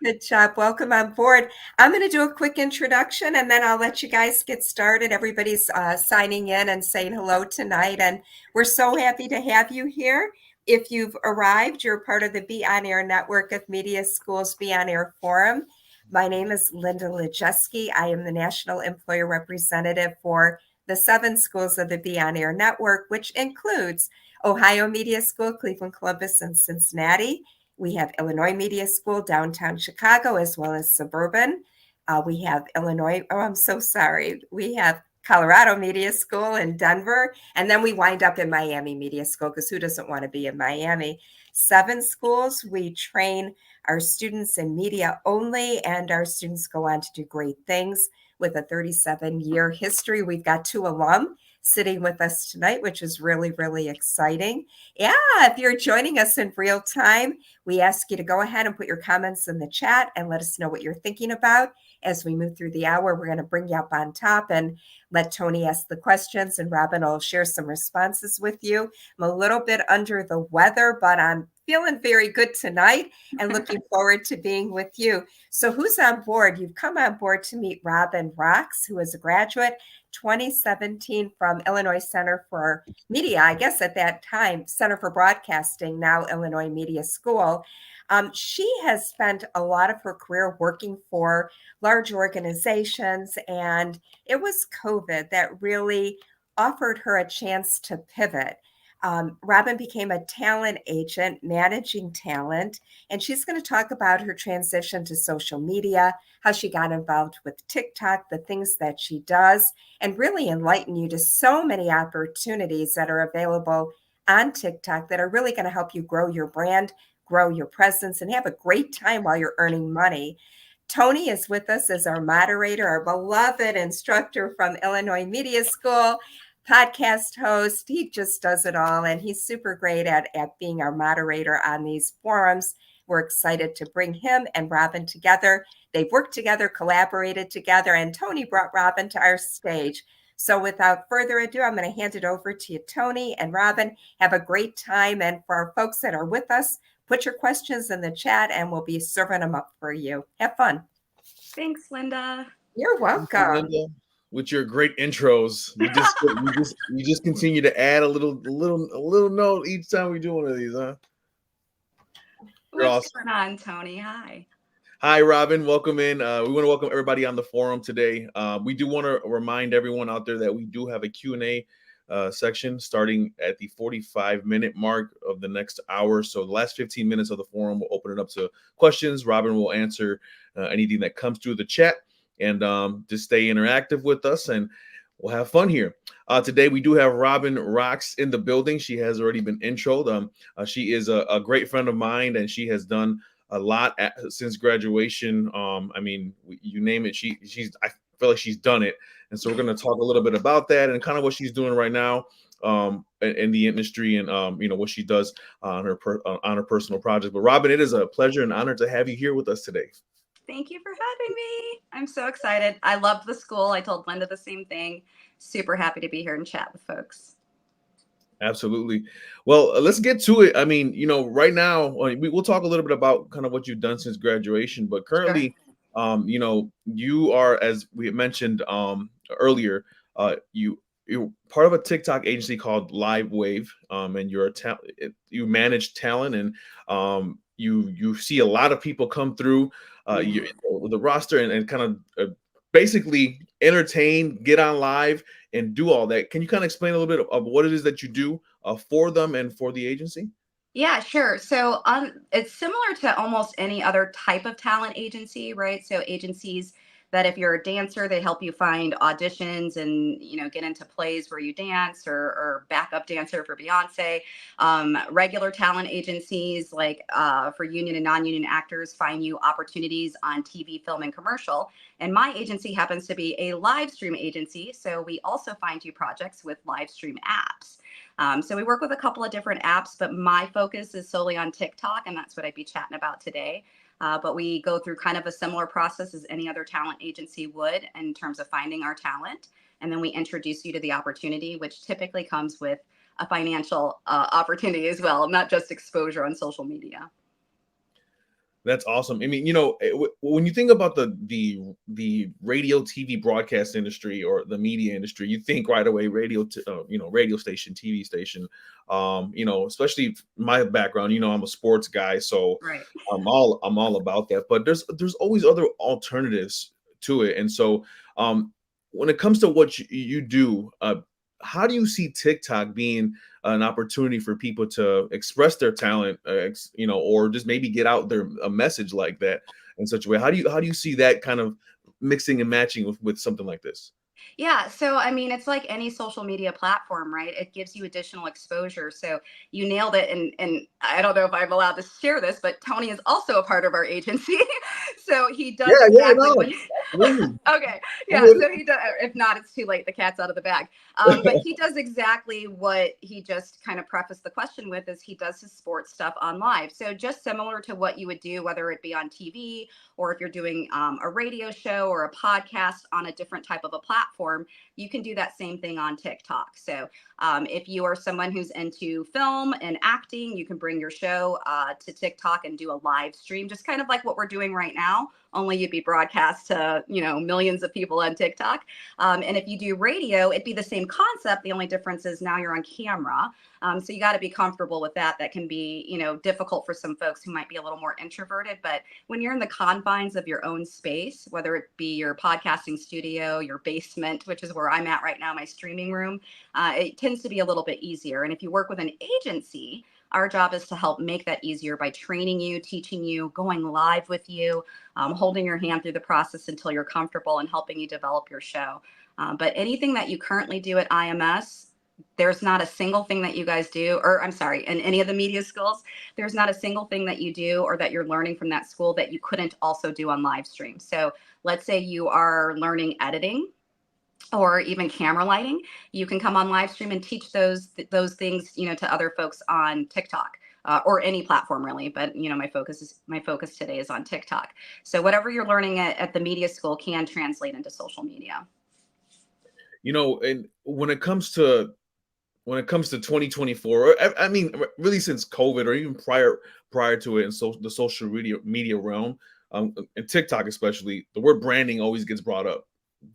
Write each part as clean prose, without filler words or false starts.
Good job. Welcome on board. I'm going to do a quick introduction and then I'll let you guys get started. Everybody's signing in and saying hello tonight, and we're so happy to have you here. If you've arrived, you're part of the Be On Air network of Media Schools Be On Air Forum. My name is Linda Lejeski. I am the National Employer Representative for the 7 schools of the Be On Air network, which includes Ohio Media School, Cleveland, Columbus, and Cincinnati. We have Illinois Media School, downtown Chicago, as well as suburban. We have I'm so sorry. We have Colorado Media School in Denver, and then we wind up in Miami Media School, because who doesn't want to be in Miami? 7 schools. We train our students in media only, and our students go on to do great things with a 37-year history. We've got 2 alum sitting with us tonight, which is really, really exciting. Yeah, if you're joining us in real time, we ask you to go ahead and put your comments in the chat and let us know what you're thinking about. As we move through the hour, we're going to bring you up on top and let Tony ask the questions, and Robyn will share some responses with you. I'm a little bit under the weather, but I'm feeling very good tonight and looking forward to being with you. So who's on board? You've come on board to meet Robynn Roxx, who is a graduate 2017 from Illinois Center for Media, I guess at that time, Center for Broadcasting, now Illinois Media School. She has spent a lot of her career working for large organizations, and it was COVID that really offered her a chance to pivot. Robynn became a talent agent, managing talent, and she's going to talk about her transition to social media, how she got involved with TikTok, the things that she does, and really enlighten you to so many opportunities that are available on TikTok that are really going to help you grow your brand, grow your presence, and have a great time while you're earning money. Tony is with us as our moderator, our beloved instructor from Illinois Media School, podcast host. He just does it all, and he's super great at being our moderator on these forums. We're excited to bring him and Robynn together. They've worked together, collaborated together, and Tony brought Robynn to our stage. So without further ado, I'm going to hand it over to you, Tony and Robynn. Have a great time. And for our folks that are with us, put your questions in the chat and we'll be serving them up for you. Have fun. Thanks, Linda. You're welcome. Linda, with your great intros, you just continue to add a little note each time we do one of these, huh? What's going on, Tony? Hi. Hi, Robynn. Welcome in. We want to welcome everybody on the forum today. We do want to remind everyone out there that we do have a Q&A section starting at the 45-minute mark of the next hour. So the last 15 minutes of the forum, we'll open it up to questions. Robynn will answer anything that comes through the chat, and just stay interactive with us, and we'll have fun here. Today, we do have Robynn Roxx in the building. She has already been introed. She is a great friend of mine, and she has done a lot since graduation. I mean, you name it, I feel like she's done it. And so we're going to talk a little bit about that and kind of what she's doing right now in the industry, and what she does on her personal projects. But Robynn, it is a pleasure and honor to have you here with us today. Thank you for having me. I'm so excited. I loved the school. I told Linda the same thing. Super happy to be here and chat with folks. Absolutely. Well, let's get to it. I mean, right now we'll talk a little bit about kind of what you've done since graduation, but currently, sure. You are, as we mentioned earlier, you're part of a TikTok agency called Livewave, and you manage talent, and you see a lot of people come through the roster and kind of basically entertain, get on live, and do all that. Can you kind of explain a little bit of what it is that you do for them and for the agency? Yeah, sure. So it's similar to almost any other type of talent agency, right? So agencies that if you're a dancer, they help you find auditions and, get into plays where you dance, or backup dancer for Beyonce. Regular talent agencies, like for union and non-union actors, find you opportunities on TV, film, and commercial. And my agency happens to be a live stream agency. So we also find you projects with live stream apps. So we work with a couple of different apps, but my focus is solely on TikTok, and that's what I'd be chatting about today. But we go through kind of a similar process as any other talent agency would in terms of finding our talent. And then we introduce you to the opportunity, which typically comes with a financial opportunity as well, not just exposure on social media. That's awesome. I mean, when you think about the radio, TV broadcast industry or the media industry, you think right away radio, radio station, TV station. Especially my background. I'm a sports guy, so Right. I'm all about that. But there's always other alternatives to it, and so when it comes to what you do, how do you see TikTok being an opportunity for people to express their talent, or just maybe get out their a message like that in such a way? How do you see that kind of mixing and matching with something like this? Yeah, so I mean, it's like any social media platform, right? It gives you additional exposure. So you nailed it. And I don't know if I'm allowed to share this, but Tony is also a part of our agency. So he Yeah, does yeah, exactly no, what. absolutely. Okay, I'm yeah. with So he does. If not, it's too late. The cat's out of the bag. But it. he does exactly what he just kind of prefaced the question with: is he does his sports stuff on live. So just similar to what you would do, whether it be on TV or if you're doing a radio show or a podcast on a different type of a platform, you can do that same thing on TikTok. So if you are someone who's into film and acting, you can bring your show to TikTok and do a live stream, just kind of like what we're doing right now, only you'd be broadcast to, millions of people on TikTok. And if you do radio, it'd be the same concept. The only difference is now you're on camera. So you got to be comfortable with that. That can be, difficult for some folks who might be a little more introverted. But when you're in the confines of your own space, whether it be your podcasting studio, your basement, which is where I'm at right now, my streaming room, it tends to be a little bit easier. And if you work with an agency, our job is to help make that easier by training you, teaching you, going live with you, holding your hand through the process until you're comfortable and helping you develop your show. But anything that you currently do at IMS, there's not a single thing that you guys do, or I'm sorry, in any of the media schools, there's not a single thing that you do or that you're learning from that school that you couldn't also do on live stream. So let's say you are learning editing or even camera lighting, you can come on live stream and teach those things, to other folks on TikTok. Or any platform really, but my focus today is on TikTok. So whatever you're learning at the media school can translate into social media. And when it comes to 2024, I mean, really since COVID or even prior to it, in the social media realm, and TikTok especially, the word branding always gets brought up.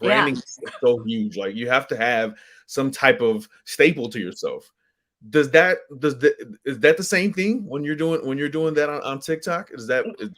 Yeah. Branding is so huge. Like you have to have some type of staple to yourself. Is that the same thing when you're doing that on TikTok?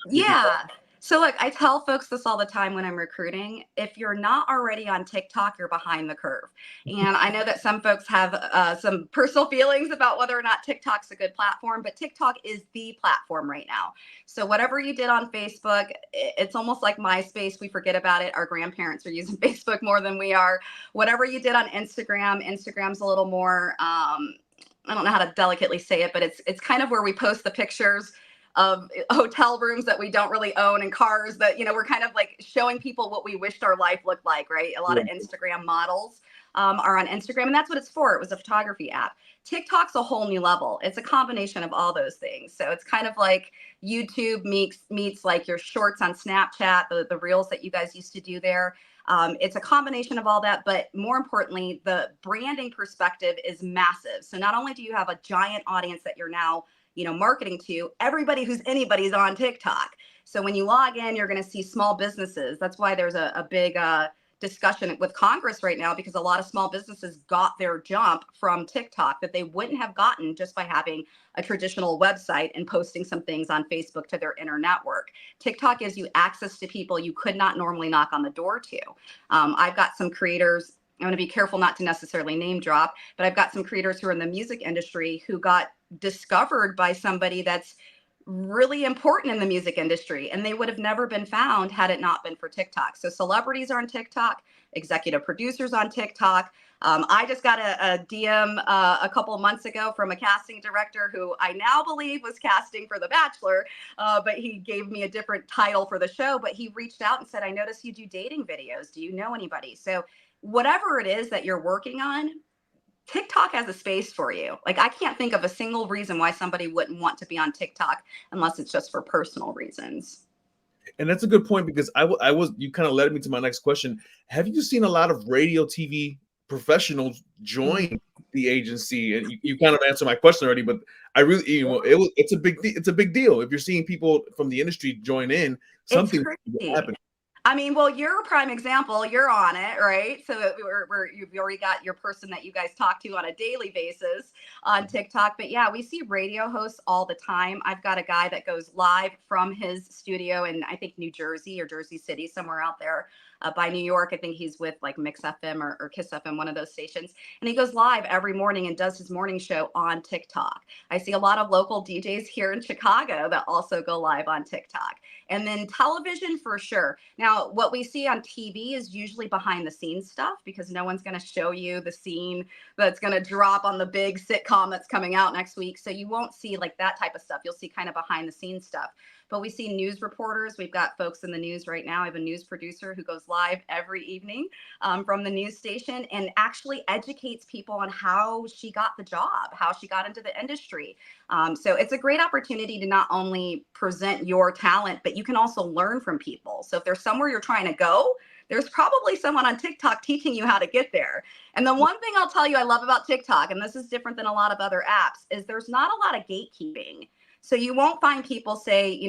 Yeah. So look, I tell folks this all the time when I'm recruiting. If you're not already on TikTok, you're behind the curve. And I know that some folks have some personal feelings about whether or not TikTok's a good platform, but TikTok is the platform right now. So whatever you did on Facebook, it's almost like MySpace. We forget about it. Our grandparents are using Facebook more than we are. Whatever you did on Instagram's a little more, I don't know how to delicately say it, but it's kind of where we post the pictures of hotel rooms that we don't really own and cars that, we're kind of like showing people what we wished our life looked like, right? A lot of Instagram models are on Instagram, and that's what it's for. It was a photography app. TikTok's a whole new level. It's a combination of all those things. So it's kind of like YouTube meets like your shorts on Snapchat, the reels that you guys used to do there. It's a combination of all that, but more importantly, the branding perspective is massive. So not only do you have a giant audience that you're now marketing to, everybody who's anybody's on TikTok. So when you log in, you're going to see small businesses. That's why there's a big discussion with Congress right now, because a lot of small businesses got their jump from TikTok that they wouldn't have gotten just by having a traditional website and posting some things on Facebook to their inner network. TikTok gives you access to people you could not normally knock on the door to. I've got some creators. I'm going to be careful not to necessarily name drop, but I've got some creators who are in the music industry who got discovered by somebody that's really important in the music industry, and they would have never been found had it not been for TikTok. So celebrities are on TikTok, executive producers on TikTok. I just got a DM a couple of months ago from a casting director who I now believe was casting for The Bachelor, but he gave me a different title for the show. But he reached out and said, I noticed you do dating videos. Do you know anybody? So whatever it is that you're working on, TikTok has a space for you. Like, I can't think of a single reason why somebody wouldn't want to be on TikTok unless it's just for personal reasons. And that's a good point, because I was you kind of led me to my next question. Have you seen a lot of radio TV professionals join the agency? And you kind of answered my question already, but I really, it's a big deal. If you're seeing people from the industry join in, It's something crazy. happen. I mean, well, you're a prime example. You're on it, right? So you've already got your person that you guys talk to on a daily basis on TikTok. But yeah, we see radio hosts all the time. I've got a guy that goes live from his studio in, I think, New Jersey or Jersey City, somewhere out there by New York. I think he's with like Mix FM or Kiss FM, one of those stations. And he goes live every morning and does his morning show on TikTok. I see a lot of local DJs here in Chicago that also go live on TikTok. And then television for sure. Now, what we see on TV is usually behind the scenes stuff because no one's going to show you the scene that's going to drop on the big sitcom that's coming out next week. So you won't see like that type of stuff. You'll see kind of behind the scenes stuff. But we see news reporters. We've got folks in the news right now. I have a news producer who goes live every evening from the news station and actually educates people on how she got the job, how she got into the industry. So it's a great opportunity to not only present your talent, but you can also learn from people. So if there's somewhere you're trying to go, there's probably someone on TikTok teaching you how to get there. And the one thing I'll tell you I love about TikTok, and this is different than a lot of other apps, is there's not a lot of gatekeeping. So you won't find people say,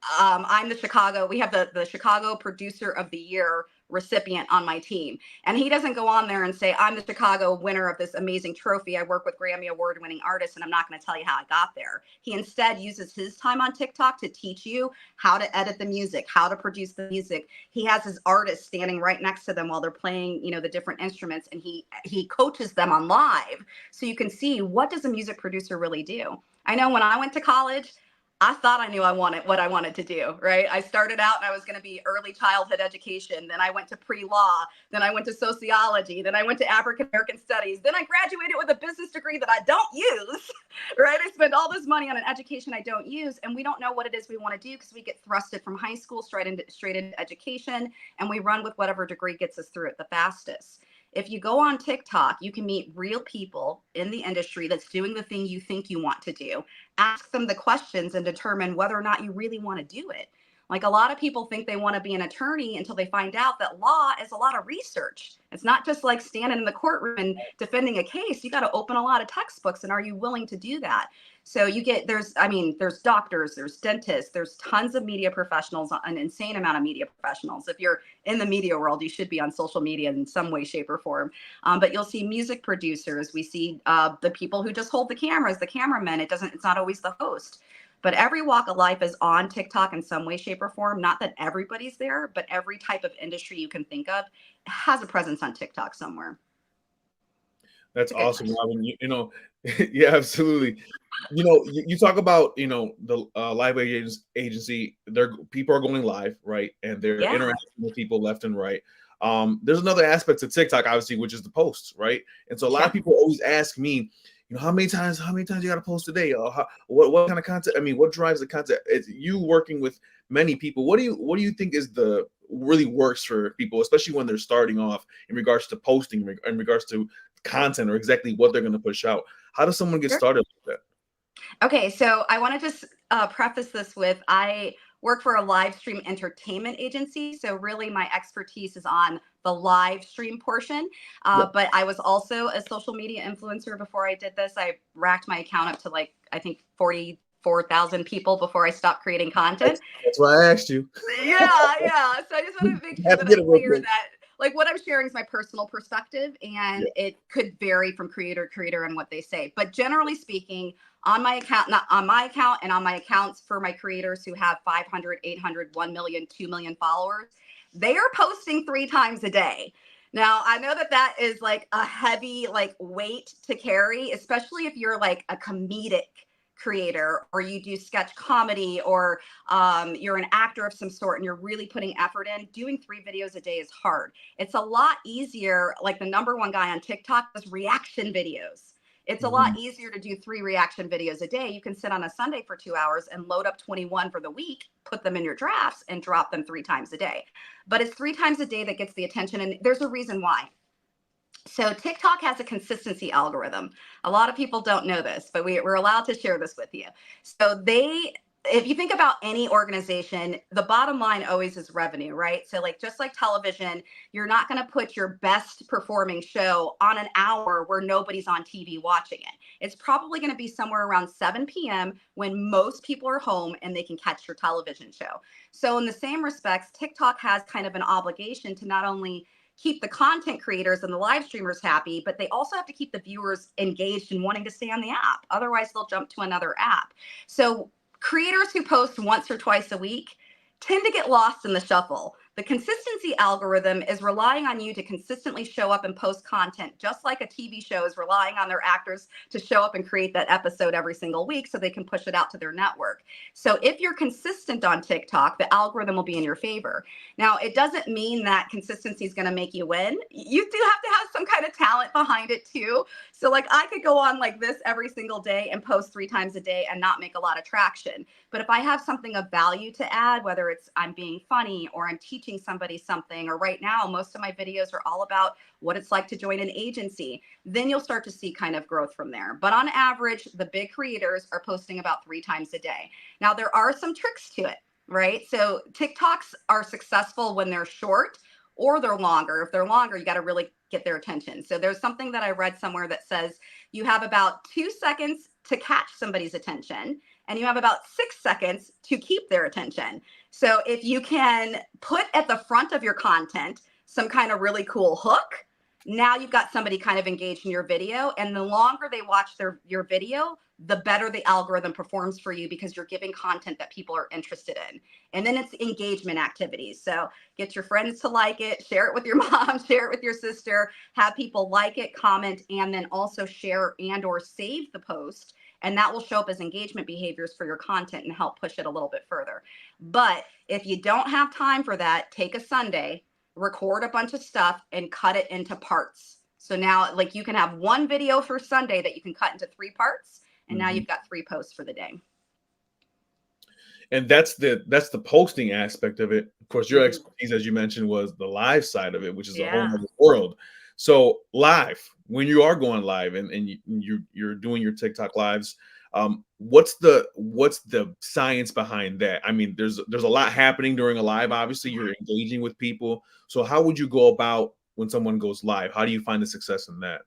I'm the Chicago, we have the Chicago Producer of the Year recipient on my team. And he doesn't go on there and say, I'm the Chicago winner of this amazing trophy. I work with Grammy Award winning artists, and I'm not going to tell you how I got there. He instead uses his time on TikTok to teach you how to edit the music, how to produce the music. He has his artists standing right next to them while they're playing, the different instruments, and he coaches them on live. So you can see, what does a music producer really do? I know when I went to college, I thought I knew what I wanted to do, right? I started out and I was going to be early childhood education. Then I went to pre-law. Then I went to sociology. Then I went to African American studies. Then I graduated with a business degree that I don't use, right? I spent all this money on an education I don't use. And we don't know what it is we want to do because we get thrusted from high school straight into education. And we run with whatever degree gets us through it the fastest. If you go on TikTok, you can meet real people in the industry that's doing the thing you think you want to do. Ask them the questions and determine whether or not you really want to do it. Like a lot of people think they want to be an attorney until they find out that law is a lot of research. It's not just like standing in the courtroom and defending a case. You got to open a lot of textbooks. And are you willing to do that? So there's doctors, there's dentists, there's tons of media professionals, an insane amount of media professionals. If you're in the media world, you should be on social media in some way, shape, or form. But you'll see music producers. We see the people who just hold the cameras, the cameramen. It's not always the host. But every walk of life is on TikTok in some way, shape, or form. Not that everybody's there, but every type of industry you can think of has a presence on TikTok somewhere. That's awesome, Robynn. Yeah, absolutely. You talk about, the Livewave agency. People are going live, right? And they're interacting with people left and right. There's another aspect to TikTok, obviously, which is the posts, right? And so a lot of people always ask me, how many times you got to post a day? What kind of content? I mean, what drives the content? It's you working with many people. What do you think is really works for people, especially when they're starting off in regards to posting, in regards to content, or exactly what they're going to push out? How does someone get started with that? Okay, so I want to just preface this with, I work for a live stream entertainment agency. So really my expertise is on the live stream portion. But I was also a social media influencer before I did this. I racked my account up to I think 44,000 people before I stopped creating content. That's why I asked you. Yeah. So I just want to make sure that I'm clear that what I'm sharing is my personal perspective, and it could vary from creator to creator and what they say. But generally speaking, on my account, not on my account, and on my accounts for my creators who have 500, 800, 1 million, 2 million followers, they are posting 3 times a day. Now, I know that is a heavy weight to carry, especially if you're a comedic creator, or you do sketch comedy, or you're an actor of some sort and you're really putting effort in. Doing 3 videos a day is hard. It's a lot easier. The number one guy on TikTok does reaction videos. It's a lot easier to do 3 reaction videos a day. You can sit on a Sunday for 2 hours and load up 21 for the week, put them in your drafts, and drop them 3 times a day. But it's 3 times a day that gets the attention. And there's a reason why. So TikTok has a consistency algorithm. A lot of people don't know this, but we're allowed to share this with you. So they if you think about any organization, the bottom line always is revenue, right? So like, just like television, you're not going to put your best performing show on an hour where nobody's on TV watching it. It's probably going to be somewhere around 7 p.m. when most people are home and they can catch your television show. So in the same respects, TikTok has kind of an obligation to not only keep the content creators and the live streamers happy, but they also have to keep the viewers engaged and wanting to stay on the app. Otherwise, they'll jump to another app. So creators who post once or twice a week tend to get lost in the shuffle. The consistency algorithm is relying on you to consistently show up and post content, just like a TV show is relying on their actors to show up and create that episode every single week so they can push it out to their network. So if you're consistent on TikTok, the algorithm will be in your favor. Now, it doesn't mean that consistency is going to make you win. You do have to have some kind of talent behind it too. So like, I could go on like this every single day and post 3 times a day and not make a lot of traction. But if I have something of value to add, whether it's I'm being funny or I'm teaching somebody something, or right now, most of my videos are all about what it's like to join an agency, then you'll start to see kind of growth from there. But on average, the big creators are posting about 3 times a day. Now, there are some tricks to it, right? So TikToks are successful when they're short or they're longer. If they're longer, you got to really get their attention. So there's something that I read somewhere that says you have about 2 seconds to catch somebody's attention, and you have about 6 seconds to keep their attention. So if you can put at the front of your content some kind of really cool hook, now you've got somebody kind of engaged in your video. And the longer they watch your video, the better the algorithm performs for you, because you're giving content that people are interested in. And then it's engagement activities. So get your friends to like it, share it with your mom, share it with your sister, have people like it, comment, and then also share and or save the post. And that will show up as engagement behaviors for your content and help push it a little bit further. But if you don't have time for that, take a Sunday, record a bunch of stuff and cut it into parts. So now like you can have one video for Sunday that you can cut into 3 parts. And now you've got 3 posts for the day. And that's the posting aspect of it. Of course, your expertise, as you mentioned, was the live side of it, which is a whole other world. So live, when you are going live and you're doing your TikTok lives, what's the science behind that? I mean, there's a lot happening during a live. Obviously, you're engaging with people. So how would you go about when someone goes live? How do you find the success in that?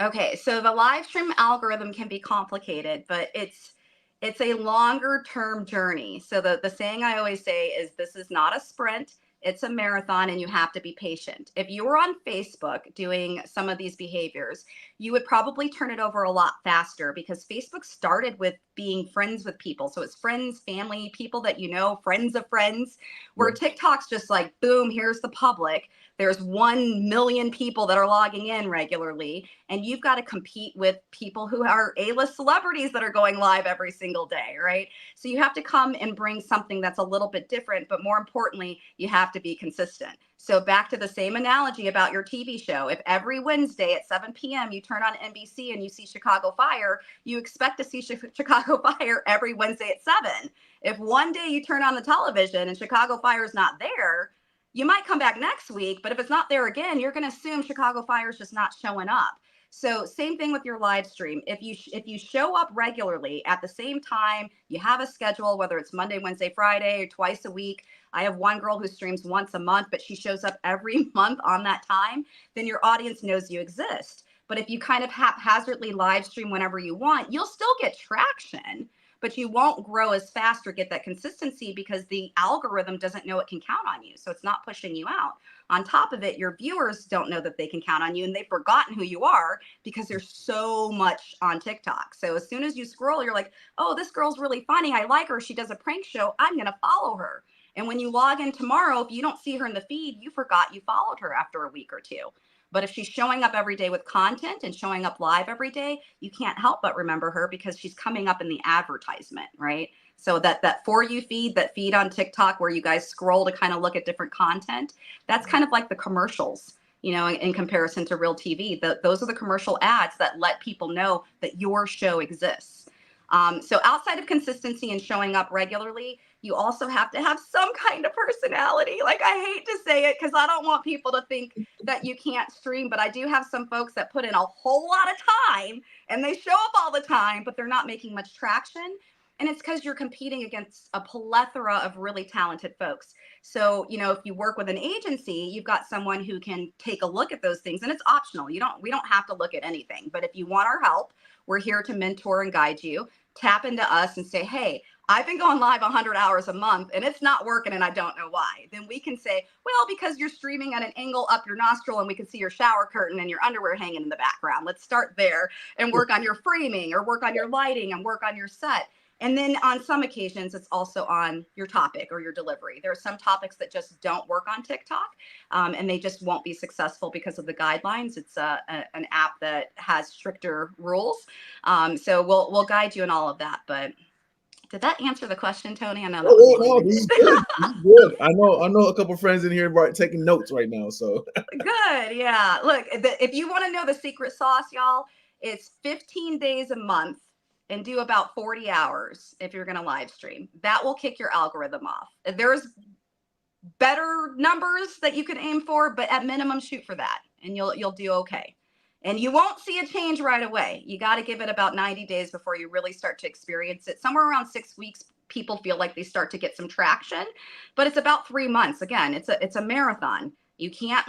Okay, so the live stream algorithm can be complicated, but it's a longer term journey. So the saying I always say is, this is not a sprint, it's a marathon, and you have to be patient. If you were on Facebook doing some of these behaviors, you would probably turn it over a lot faster, because Facebook started with being friends with people. So it's friends, family, people that you know, friends of friends, where TikTok's just like, boom, here's the public. There's 1 million people that are logging in regularly, and you've got to compete with people who are A-list celebrities that are going live every single day, right? So you have to come and bring something that's a little bit different, but more importantly, you have to be consistent. So back to the same analogy about your TV show. If every Wednesday at 7 p.m. you turn on NBC and you see Chicago Fire, you expect to see Chicago Fire every Wednesday at 7. If one day you turn on the television and Chicago Fire is not there, you might come back next week, but if it's not there again, you're going to assume Chicago Fire is just not showing up. So same thing with your live stream. If you show up regularly at the same time, you have a schedule, whether it's Monday, Wednesday, Friday, or twice a week. I have one girl who streams once a month, but she shows up every month on that time, then your audience knows you exist. But if you kind of haphazardly live stream whenever you want, you'll still get traction, but you won't grow as fast or get that consistency, because the algorithm doesn't know it can count on you. So it's not pushing you out. On top of it, your viewers don't know that they can count on you, and they've forgotten who you are because there's so much on TikTok. So as soon as you scroll, you're like, oh, this girl's really funny. I like her. She does a prank show. I'm going to follow her. And when you log in tomorrow, if you don't see her in the feed, you forgot you followed her after a week or 2. But if she's showing up every day with content and showing up live every day, you can't help but remember her, because she's coming up in the advertisement, right? So that For You feed, that feed on TikTok where you guys scroll to kind of look at different content, that's kind of like the commercials, you know, in comparison to real TV. Those are the commercial ads that let people know that your show exists. So outside of consistency and showing up regularly, you also have to have some kind of personality. Like, I hate to say it because I don't want people to think that you can't stream, but I do have some folks that put in a whole lot of time and they show up all the time, but they're not making much traction. And it's because you're competing against a plethora of really talented folks. So, if you work with an agency, you've got someone who can take a look at those things, and it's optional. We don't have to look at anything, but if you want our help, we're here to mentor and guide you. Tap into us and say, hey, I've been going live 100 hours a month and it's not working and I don't know why. Then we can say, well, because you're streaming at an angle up your nostril and we can see your shower curtain and your underwear hanging in the background. Let's start there and work on your framing or work on your lighting and work on your set. And then on some occasions, it's also on your topic or your delivery. There are some topics that just don't work on TikTok, and they just won't be successful because of the guidelines. It's an app that has stricter rules. So we'll guide you in all of that. But did that answer the question, Tony? I know that was no, this is good. This is good. I know a couple friends in here taking notes right now. So good. Yeah. Look, if you want to know the secret sauce, y'all, it's 15 days a month and do about 40 hours if you're going to live stream. That will kick your algorithm off. There's better numbers that you can aim for, but at minimum, shoot for that and you'll do okay. And you won't see a change right away. You got to give it about 90 days before you really start to experience it. Somewhere around 6 weeks, people feel like they start to get some traction, but it's about 3 months. Again, it's a marathon. You can't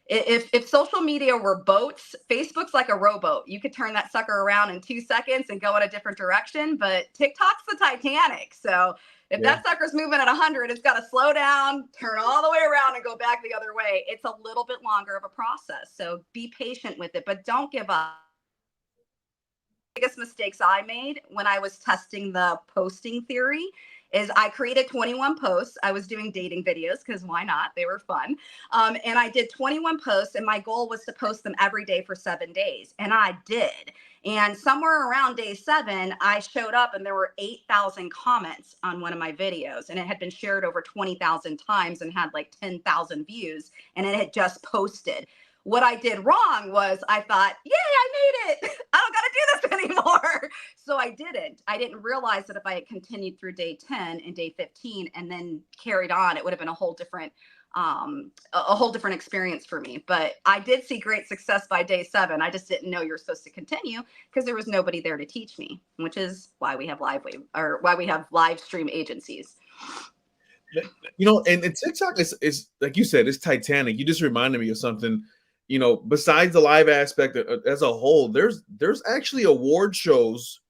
if social media were boats, Facebook's like a rowboat. You could turn that sucker around in 2 seconds and go in a different direction, but TikTok's the Titanic. So if that sucker's moving at 100, it's got to slow down, turn all the way around and go back the other way. It's a little bit longer of a process. So be patient with it, but don't give up. Biggest mistakes I made when I was testing the posting theory is I created 21 posts. I was doing dating videos because why not? They were fun. And I did 21 posts and my goal was to post them every day for 7 days. And I did. And somewhere around day 7, I showed up and there were 8,000 comments on one of my videos. And it had been shared over 20,000 times and had like 10,000 views. And it had just posted. What I did wrong was I thought, yay, I made it. I don't got to do this anymore. So I didn't. I didn't realize that if I had continued through day 10 and day 15 and then carried on, it would have been a whole different experience for me. But I did see great success by day 7. I just didn't know you're supposed to continue because there was nobody there to teach me, which is why we have Livewave or why we have live stream agencies. And TikTok is like you said, it's Titanic. You just reminded me of something. Besides the live aspect as a whole, there's actually award shows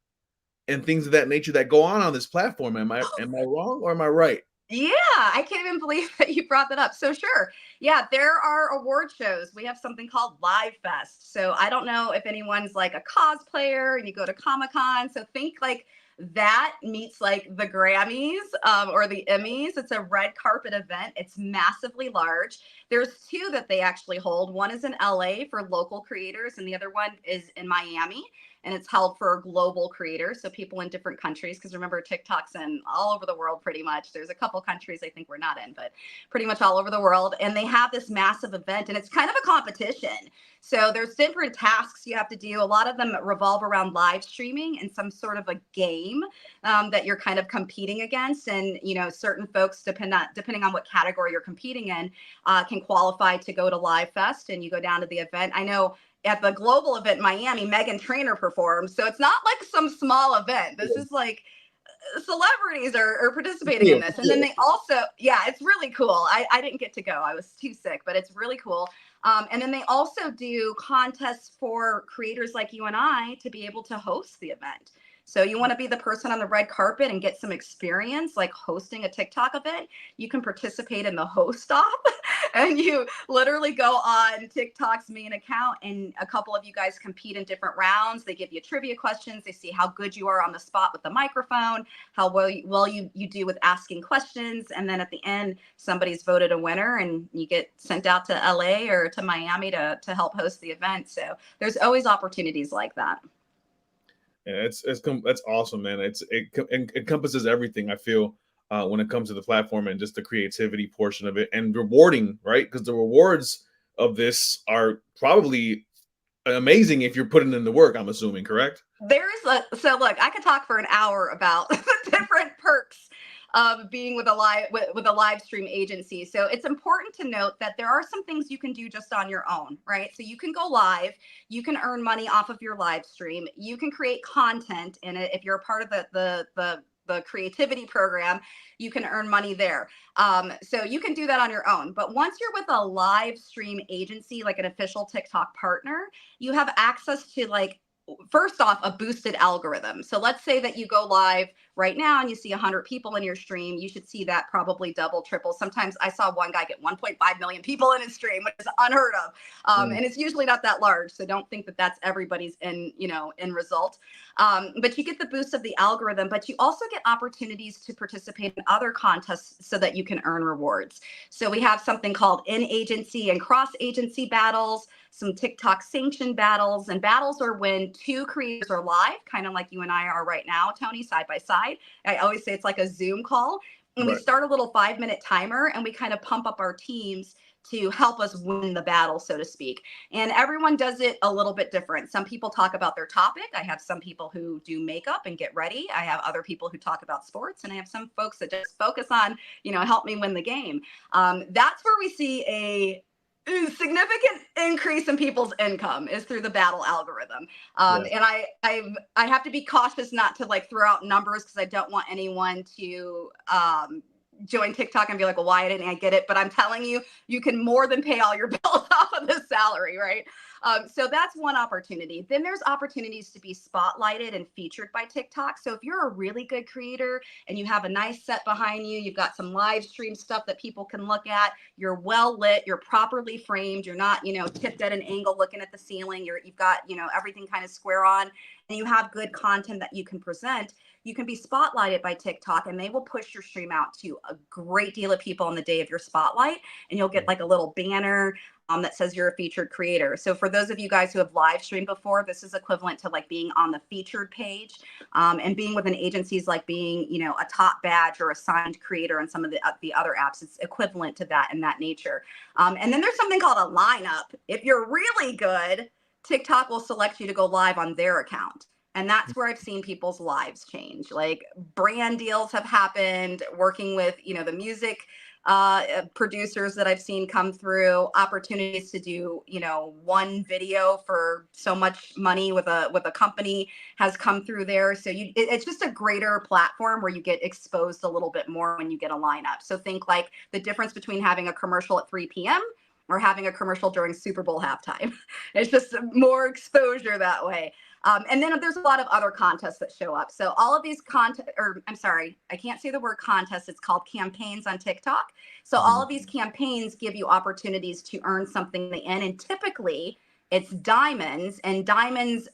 and things of that nature that go on this platform. Am I wrong or am I right? Yeah, I can't even believe that you brought that up. So sure. Yeah, there are award shows. We have something called Live Fest. So I don't know if anyone's like a cosplayer and you go to Comic-Con. So think like that meets like the Grammys or the Emmys. It's a red carpet event. It's massively large. There's 2 that they actually hold. One is in LA for local creators and the other one is in Miami. And it's held for global creators, so people in different countries, because remember, TikTok's in all over the world pretty much. There's a couple countries I think we're not in, but pretty much all over the world. And they have this massive event, and it's kind of a competition. So there's different tasks you have to do. A lot of them revolve around live streaming and some sort of a game that you're kind of competing against. And, certain folks, depending on what category you're competing in, can qualify to go to Live Fest, and you go down to the event. I know at the global event in Miami, Meghan Trainor performs. So it's not like some small event. This is like celebrities are participating in this. And then they also, it's really cool. I didn't get to go. I was too sick, but it's really cool. And then they also do contests for creators like you and I to be able to host the event. So you want to be the person on the red carpet and get some experience like hosting a TikTok event, you can participate in the host off and you literally go on TikTok's main account and a couple of you guys compete in different rounds. They give you trivia questions. They see how good you are on the spot with the microphone, how well you do with asking questions. And then at the end, somebody's voted a winner and you get sent out to LA or to Miami to help host the event. So there's always opportunities like that. Yeah, that's awesome, man. It encompasses everything I feel when it comes to the platform and just the creativity portion of it and rewarding, right? Because the rewards of this are probably amazing if you're putting in the work. I'm assuming, correct? So look, I could talk for an hour about the different perks of being with a live stream agency. So it's important to note that there are some things you can do just on your own, right? So you can go live, you can earn money off of your live stream, you can create content in it. If you're a part of the creativity program, you can earn money there. So you can do that on your own. But once you're with a live stream agency, like an official TikTok partner, you have access to, like, first off, a boosted algorithm. So let's say that you go live right now and you see 100 people in your stream. You should see that probably double, triple. Sometimes I saw one guy get 1.5 million people in his stream, which is unheard of. And it's usually not that large. So don't think that that's everybody's end result. But you get the boost of the algorithm, but you also get opportunities to participate in other contests so that you can earn rewards. So we have something called in-agency and cross-agency battles, some TikTok sanctioned battles, and battles are when two creators are live, kind of like you and I are right now, Tony, side by side. I always say it's like a Zoom call. And we start a little 5-minute timer and we kind of pump up our teams to help us win the battle, so to speak. And everyone does it a little bit different. Some people talk about their topic. I have some people who do makeup and get ready. I have other people who talk about sports, and I have some folks that just focus on, help me win the game. That's where we see a significant increase in people's income is through the battle algorithm. And I have to be cautious not to throw out numbers because I don't want anyone to join TikTok and be like, well, why didn't I get it? But I'm telling you, you can more than pay all your bills off of the salary, right? So that's one opportunity. Then there's opportunities to be spotlighted and featured by TikTok. So if you're a really good creator and you have a nice set behind you, you've got some live stream stuff that people can look at, you're well lit, you're properly framed, you're not, tipped at an angle looking at the ceiling, you've got, everything kind of square on, and you have good content that you can present, you can be spotlighted by TikTok and they will push your stream out to a great deal of people on the day of your spotlight. And you'll get like a little banner that says you're a featured creator. So for those of you guys who have live streamed before, this is equivalent to like being on the featured page, and being with an agency is like being, a top badge or assigned creator on some of the other apps. It's equivalent to that in that nature. And then there's something called a lineup. If you're really good, TikTok will select you to go live on their account. And that's where I've seen people's lives change. Like brand deals have happened, working with, the music producers that I've seen come through, opportunities to do, one video for so much money with a company has come through there. So it's just a greater platform where you get exposed a little bit more when you get a lineup. So think like the difference between having a commercial at 3 p.m. or having a commercial during Super Bowl halftime. It's just more exposure that way. And then there's a lot of other contests that show up. So all of these I can't say the word contest. It's called campaigns on TikTok. So all of these campaigns give you opportunities to earn something in the end. And typically it's diamonds, and diamonds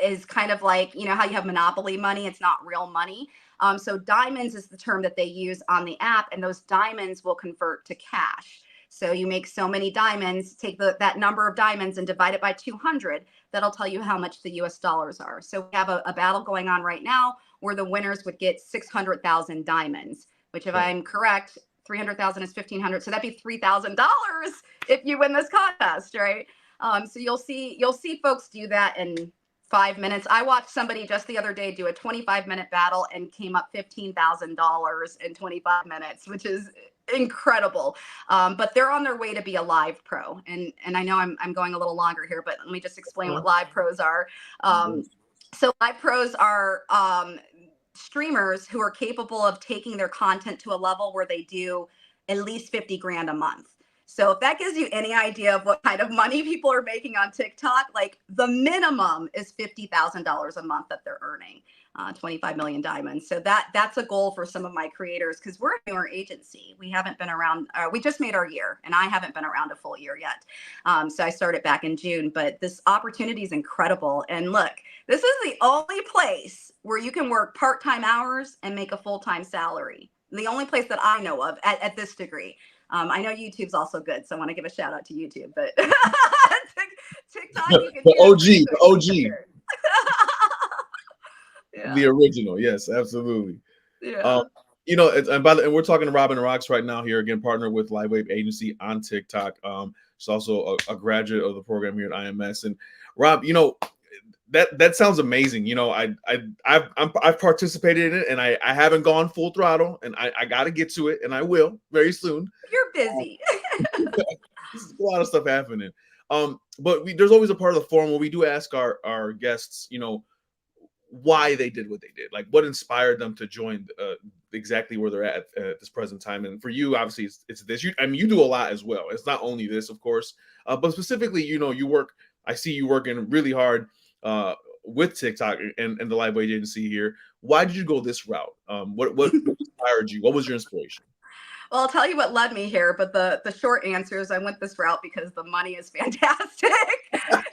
is kind of like, how you have Monopoly money. It's not real money. So diamonds is the term that they use on the app, and those diamonds will convert to cash. So you make so many diamonds, take that number of diamonds and divide it by 200. That'll tell you how much the US dollars are. So we have a battle going on right now where the winners would get 600,000 diamonds, which if I'm correct, 300,000 is 1,500. So that'd be $3,000 if you win this contest, right? So you'll see folks do that in 5 minutes. I watched somebody just the other day do a 25-minute battle and came up $15,000 in 25 minutes, which is incredible. But they're on their way to be a live pro. And I know I'm going a little longer here, but let me just explain what live pros are. So live pros are streamers who are capable of taking their content to a level where they do at least 50 grand a month. So if that gives you any idea of what kind of money people are making on TikTok, like the minimum is $50,000 a month that they're earning, 25 million diamonds. So that's a goal for some of my creators, because we're a newer agency. We haven't been around. We just made our year, and I haven't been around a full year yet. So I started back in June, but this opportunity is incredible. And look, this is the only place where you can work part-time hours and make a full-time salary. The only place that I know of at this degree. I know YouTube's also good, so I want to give a shout out to YouTube, but TikTok, you can the OG. Yeah. The original, yes, absolutely. Yeah. And we're talking to Robynn and Roxx right now here, again, partner with Livewave Agency on TikTok. She's also a graduate of the program here at IMS. And Rob, that sounds amazing. You know, I've participated in it, and I haven't gone full throttle, and I got to get to it, and I will very soon. You're busy. There's a lot of stuff happening. But there's always a part of the forum where we do ask our guests, you know, why they did what they did, like what inspired them to join exactly where they're at this present time. And for you, obviously, it's this. I mean, you do a lot as well. It's not only this, of course, but specifically, you know, you work. I see you working really hard with TikTok and the Livewave agency here. Why did you go this route? What inspired you? What was your inspiration? Well, I'll tell you what led me here, but the short answer is I went this route because the money is fantastic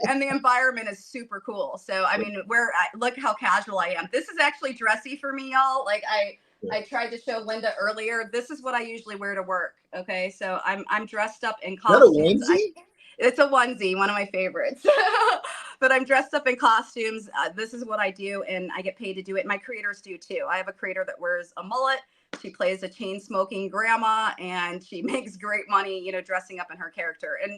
and the environment is super cool. So, I mean, look how casual I am. This is actually dressy for me, y'all. Like I tried to show Linda earlier. This is what I usually wear to work. Okay, so I'm dressed up in costumes. It's a onesie, one of my favorites. But I'm dressed up in costumes. This is what I do, and I get paid to do it. My creators do too. I have a creator that wears a mullet. She plays a chain smoking grandma, and she makes great money, you know, dressing up in her character. And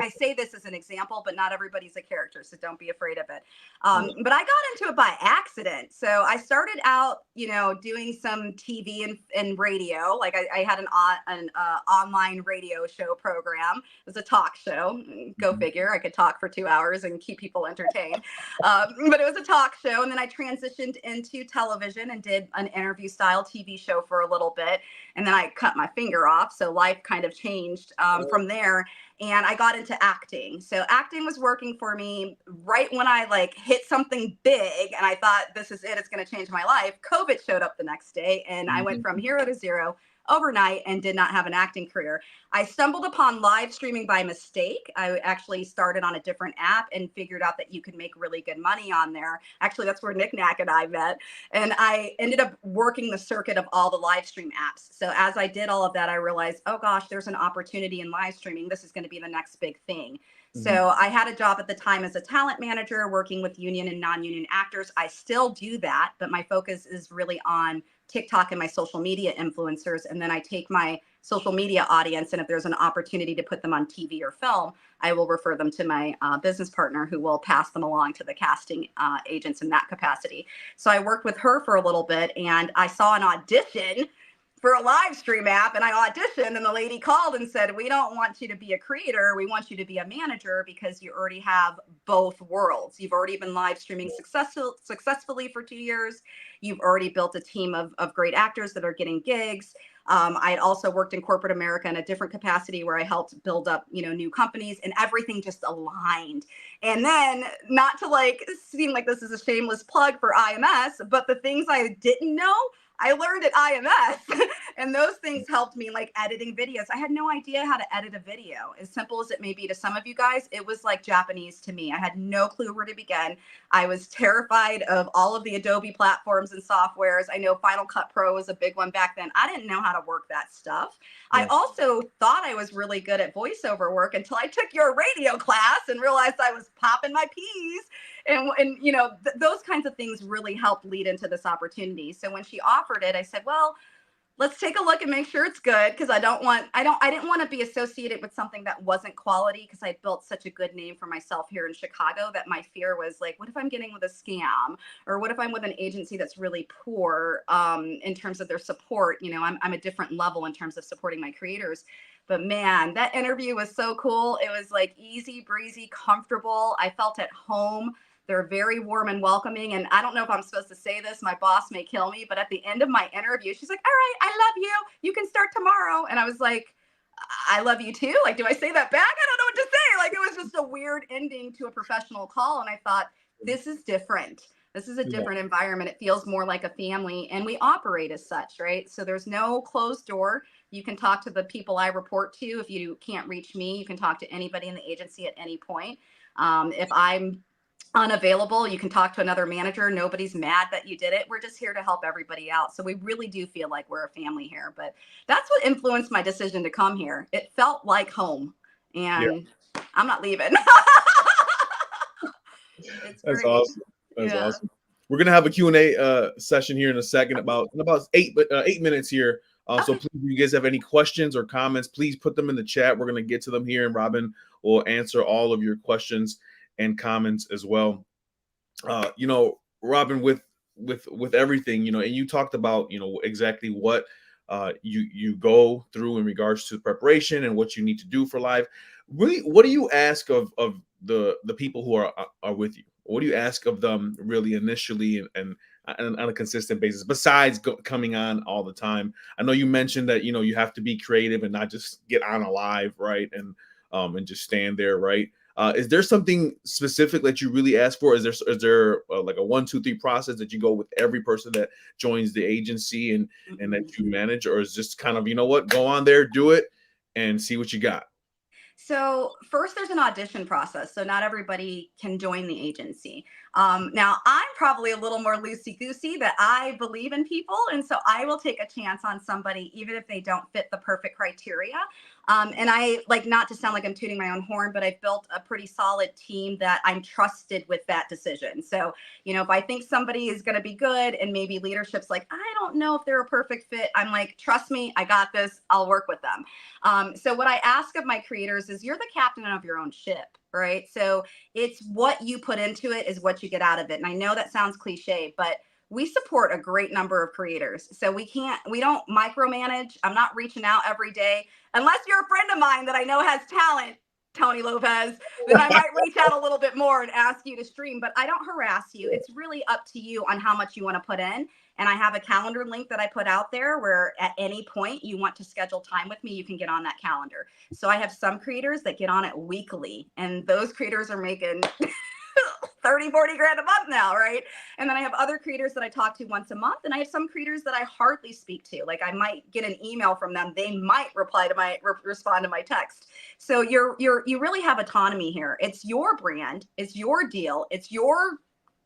I say this as an example, but not everybody's a character, so don't be afraid of it. But I got into it by accident. So I started out, you know, doing some TV and radio. Like I had an online radio show program. It was a talk show. Go figure. I could talk for 2 hours and keep people entertained. But it was a talk show. And then I transitioned into television and did an interview style TV show for a little bit, and then I cut my finger off, so life kind of changed from there, and I got into acting. So acting was working for me right when I like hit something big and I thought, this is it, it's going to change my life. COVID showed up the next day, and I went from hero to zero overnight and did not have an acting career. I stumbled upon live streaming by mistake. I actually started on a different app and figured out that you could make really good money on there. Actually, that's where Nick Knack and I met. And I ended up working the circuit of all the live stream apps. So as I did all of that, I realized, oh gosh, there's an opportunity in live streaming. This is going to be the next big thing. So I had a job at the time as a talent manager working with union and non-union actors. I still do that, but my focus is really on TikTok and my social media influencers. And then I take my social media audience, and if there's an opportunity to put them on TV or film, I will refer them to my business partner, who will pass them along to the casting agents in that capacity. So I worked with her for a little bit, and I saw an audition for a live stream app, and I auditioned, and the lady called and said, we don't want you to be a creator, we want you to be a manager, because you already have both worlds. You've already been live streaming successfully for 2 years. You've already built a team of great actors that are getting gigs. I had also worked in corporate America in a different capacity where I helped build up, you know, new companies, and everything just aligned. And then, not to like seem like this is a shameless plug for IMS, but the things I didn't know, I learned at IMS, and those things helped me, like editing videos. I had no idea how to edit a video. As simple as it may be to some of you guys, it was like Japanese to me. I had no clue where to begin. I was terrified of all of the Adobe platforms and softwares. I know Final Cut Pro was a big one back then. I didn't know how to work that stuff. Yeah. I also thought I was really good at voiceover work until I took your radio class and realized I was popping my P's. And you know, those kinds of things really helped lead into this opportunity. So when she offered it, I said, well, let's take a look and make sure it's good, because I didn't want to be associated with something that wasn't quality, because I built such a good name for myself here in Chicago that my fear was like, what if I'm getting with a scam, or what if I'm with an agency that's really poor in terms of their support? You know, I'm a different level in terms of supporting my creators. But man, that interview was so cool. It was like easy breezy, comfortable. I felt at home. They're very warm and welcoming. And I don't know if I'm supposed to say this, my boss may kill me, but at the end of my interview, she's like, all right, I love you. You can start tomorrow. And I was like, I love you too. Like, do I say that back? I don't know what to say. Like, it was just a weird ending to a professional call. And I thought, this is different. This is a different environment. It feels more like a family, and we operate as such, right? So there's no closed door. You can talk to the people I report to. If you can't reach me, you can talk to anybody in the agency at any point. If I'm unavailable, you can talk to another manager. Nobody's mad that you did it. We're just here to help everybody out. So we really do feel like we're a family here. But that's what influenced my decision to come here. It felt like home, and I'm not leaving. That's awesome. That's awesome. We're gonna have a Q&A session here in a second, about 8 minutes here. So please, if you guys have any questions or comments, please put them in the chat. We're gonna get to them here, and Robynn will answer all of your questions and comments as well. Robynn, with everything, and you talked about, exactly what you go through in regards to preparation and what you need to do for life. Really, what do you ask of the people who are with you? What do you ask of them really initially and on a consistent basis, besides coming on all the time? I know you mentioned that you have to be creative and not just get on a live, right, and just stand there, right? Is there something specific that you really ask for? Is there like a 1, 2, 3 process that you go with every person that joins the agency and that you manage, or is just kind of, what, go on there, do it, and see what you got? So first, there's an audition process. So not everybody can join the agency. Now, I'm probably a little more loosey-goosey, that I believe in people. And so I will take a chance on somebody, even if they don't fit the perfect criteria. And I like, not to sound like I'm tooting my own horn, but I've built a pretty solid team that I'm trusted with that decision. So, if I think somebody is going to be good and maybe leadership's like, I don't know if they're a perfect fit, I'm like, trust me, I got this. I'll work with them. So what I ask of my creators is, you're the captain of your own ship, right? So it's what you put into it is what you get out of it. And I know that sounds cliche, but we support a great number of creators. So we don't micromanage. I'm not reaching out every day, unless you're a friend of mine that I know has talent, Tony Lopez, then I might reach out a little bit more and ask you to stream, but I don't harass you. It's really up to you on how much you want to put in. And I have a calendar link that I put out there where at any point you want to schedule time with me, you can get on that calendar. So I have some creators that get on it weekly, and those creators are making 30, 40 grand a month now, right? And then I have other creators that I talk to once a month, and I have some creators that I hardly speak to. Like, I might get an email from them, they might respond to my text. So you really have autonomy here. It's your brand, it's your deal, it's your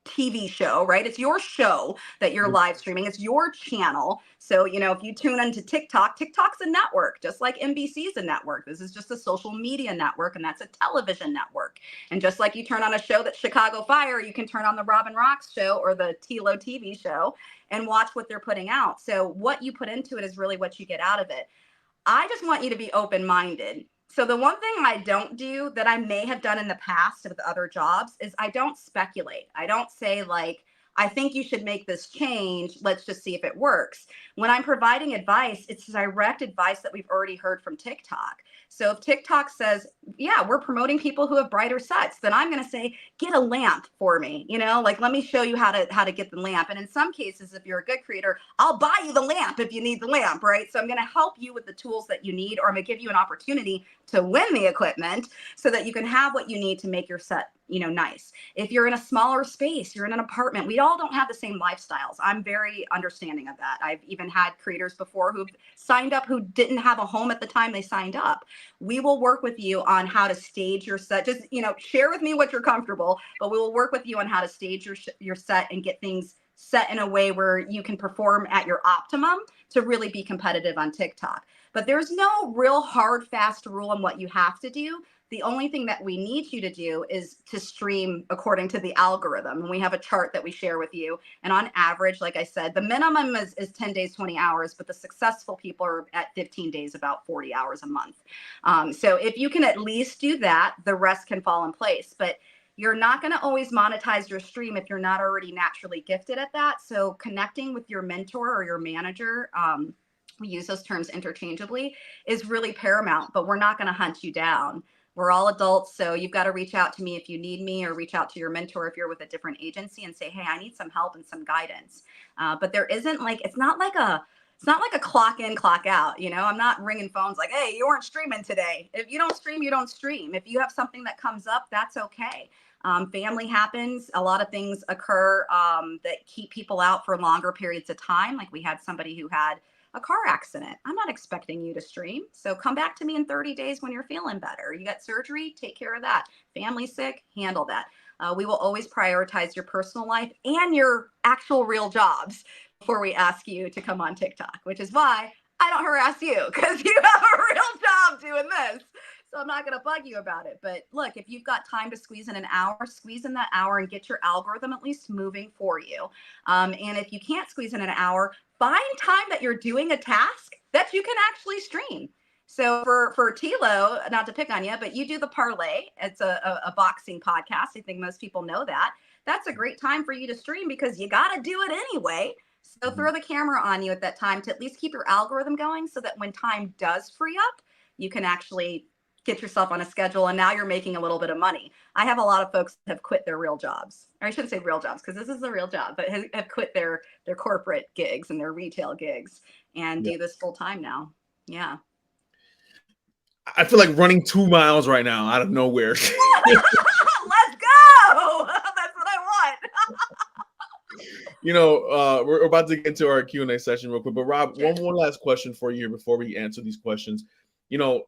TV show, right? It's your show that you're live streaming. It's your channel. So, if you tune into TikTok, TikTok's a network, just like NBC's a network. This is just a social media network, and that's a television network. And just like you turn on a show that's Chicago Fire, you can turn on the Robynn Roxx show or the Tilo TV show and watch what they're putting out. So what you put into it is really what you get out of it. I just want you to be open-minded. So the one thing I don't do that I may have done in the past with other jobs is I don't speculate. I don't say, like, I think you should make this change. Let's just see if it works. When I'm providing advice, it's direct advice that we've already heard from TikTok. So if TikTok says, yeah, we're promoting people who have brighter sets, then I'm going to say, get a lamp for me. Like, let me show you how to get the lamp. And in some cases, if you're a good creator, I'll buy you the lamp if you need the lamp, right? So I'm going to help you with the tools that you need, or I'm going to give you an opportunity to win the equipment so that you can have what you need to make your set, nice. If you're in a smaller space, you're in an apartment, we all don't have the same lifestyles. I'm very understanding of that. I've even had creators before who've signed up who didn't have a home at the time they signed up. We will work with you on how to stage your set. Just, share with me what you're comfortable, but we will work with you on how to stage your set and get things set in a way where you can perform at your optimum to really be competitive on TikTok. But there's no real hard, fast rule on what you have to do. The only thing that we need you to do is to stream according to the algorithm. And we have a chart that we share with you. And on average, like I said, the minimum is 10 days, 20 hours, but the successful people are at 15 days, about 40 hours a month. So if you can at least do that, the rest can fall in place. But you're not going to always monetize your stream if you're not already naturally gifted at that. So connecting with your mentor or your manager, we use those terms interchangeably, is really paramount, but we're not going to hunt you down. We're all adults, so you've got to reach out to me if you need me, or reach out to your mentor if you're with a different agency and say, hey, I need some help and some guidance. But there isn't it's not like a clock in, clock out. I'm not ringing phones like, hey, you weren't streaming today. If you don't stream, you don't stream. If you have something that comes up, that's okay. Family happens. A lot of things occur that keep people out for longer periods of time. Like, we had somebody who had a car accident. I'm not expecting you to stream. So come back to me in 30 days when you're feeling better. You got surgery, take care of that. Family sick, handle that. We will always prioritize your personal life and your actual real jobs before we ask you to come on TikTok, which is why I don't harass you, because you have a real job doing this. So I'm not going to bug you about it. But look, if you've got time to squeeze in an hour, squeeze in that hour and get your algorithm at least moving for you. And if you can't squeeze in an hour, find time that you're doing a task that you can actually stream. So for Tilo, not to pick on you, but you do the parlay. It's a boxing podcast. I think most people know that. that's a great time for you to stream because you got to do it anyway. So throw the camera on you at that time to at least keep your algorithm going so that when time does free up, you can actually get yourself on a schedule, and now you're making a little bit of money. I have a lot of folks that have quit their real jobs, or I shouldn't say real jobs because this is a real job, but have quit their corporate gigs and their retail gigs and do this full time now. Yeah. I feel like running 2 miles right now out of nowhere. Let's go. That's what I want. You know, we're about to get into our Q&A session real quick, but Rob, one last question for you here before we answer these questions. You know,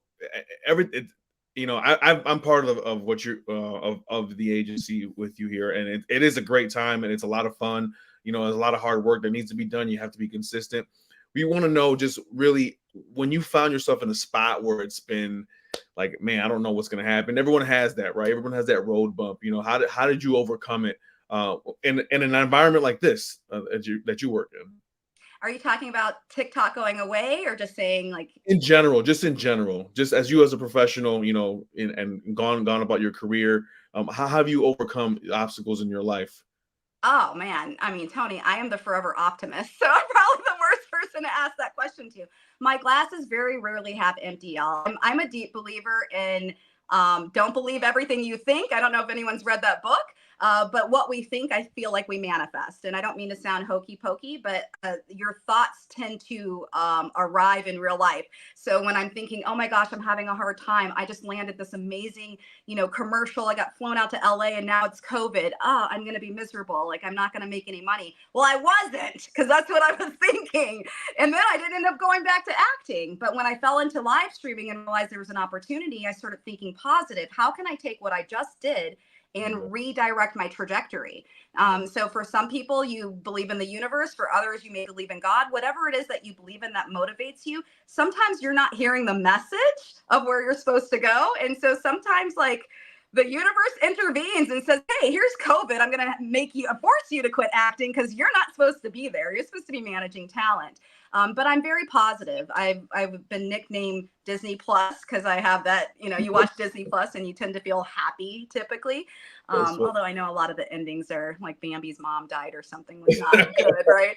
I'm part of what you're of the agency with you here, and it is a great time and it's a lot of fun. You know, there's a lot of hard work that needs to be done. You have to be consistent. We want to know just really when you found yourself in a spot where it's been like, man, I don't know what's going to happen. Everyone has that, right? Everyone has that road bump. You know, how did you overcome it in an environment like this that you work in? Are you talking about TikTok going away or just saying like in general, just as you as a professional, you know, and gone about your career, how have you overcome obstacles in your life? Oh man, I mean, Tony, I am the forever optimist. So I'm probably the worst person to ask that question to. My glass is very rarely half empty, y'all. I'm a deep believer in don't believe everything you think. I don't know if anyone's read that book, but what we think, I feel like we manifest. And I don't mean to sound hokey pokey, but your thoughts tend to arrive in real life. So when I'm thinking, oh my gosh, I'm having a hard time. I just landed this amazing, commercial. I got flown out to LA and now it's COVID. Oh, I'm going to be miserable. Like I'm not going to make any money. Well, I wasn't, because that's what I was thinking. And then I did end up going back to acting. But when I fell into live streaming and realized there was an opportunity, I started thinking positive. How can I take what I just did and redirect my trajectory? So for some people, you believe in the universe. For others, you may believe in God. Whatever it is that you believe in that motivates you, sometimes you're not hearing the message of where you're supposed to go. And so sometimes like the universe intervenes and says, hey, here's COVID. I'm going to force you to quit acting because you're not supposed to be there. You're supposed to be managing talent. But I'm very positive. I've been nicknamed Disney Plus because I have that, you watch Disney Plus and you tend to feel happy typically. Although I know a lot of the endings are like Bambi's mom died or something was not good, right?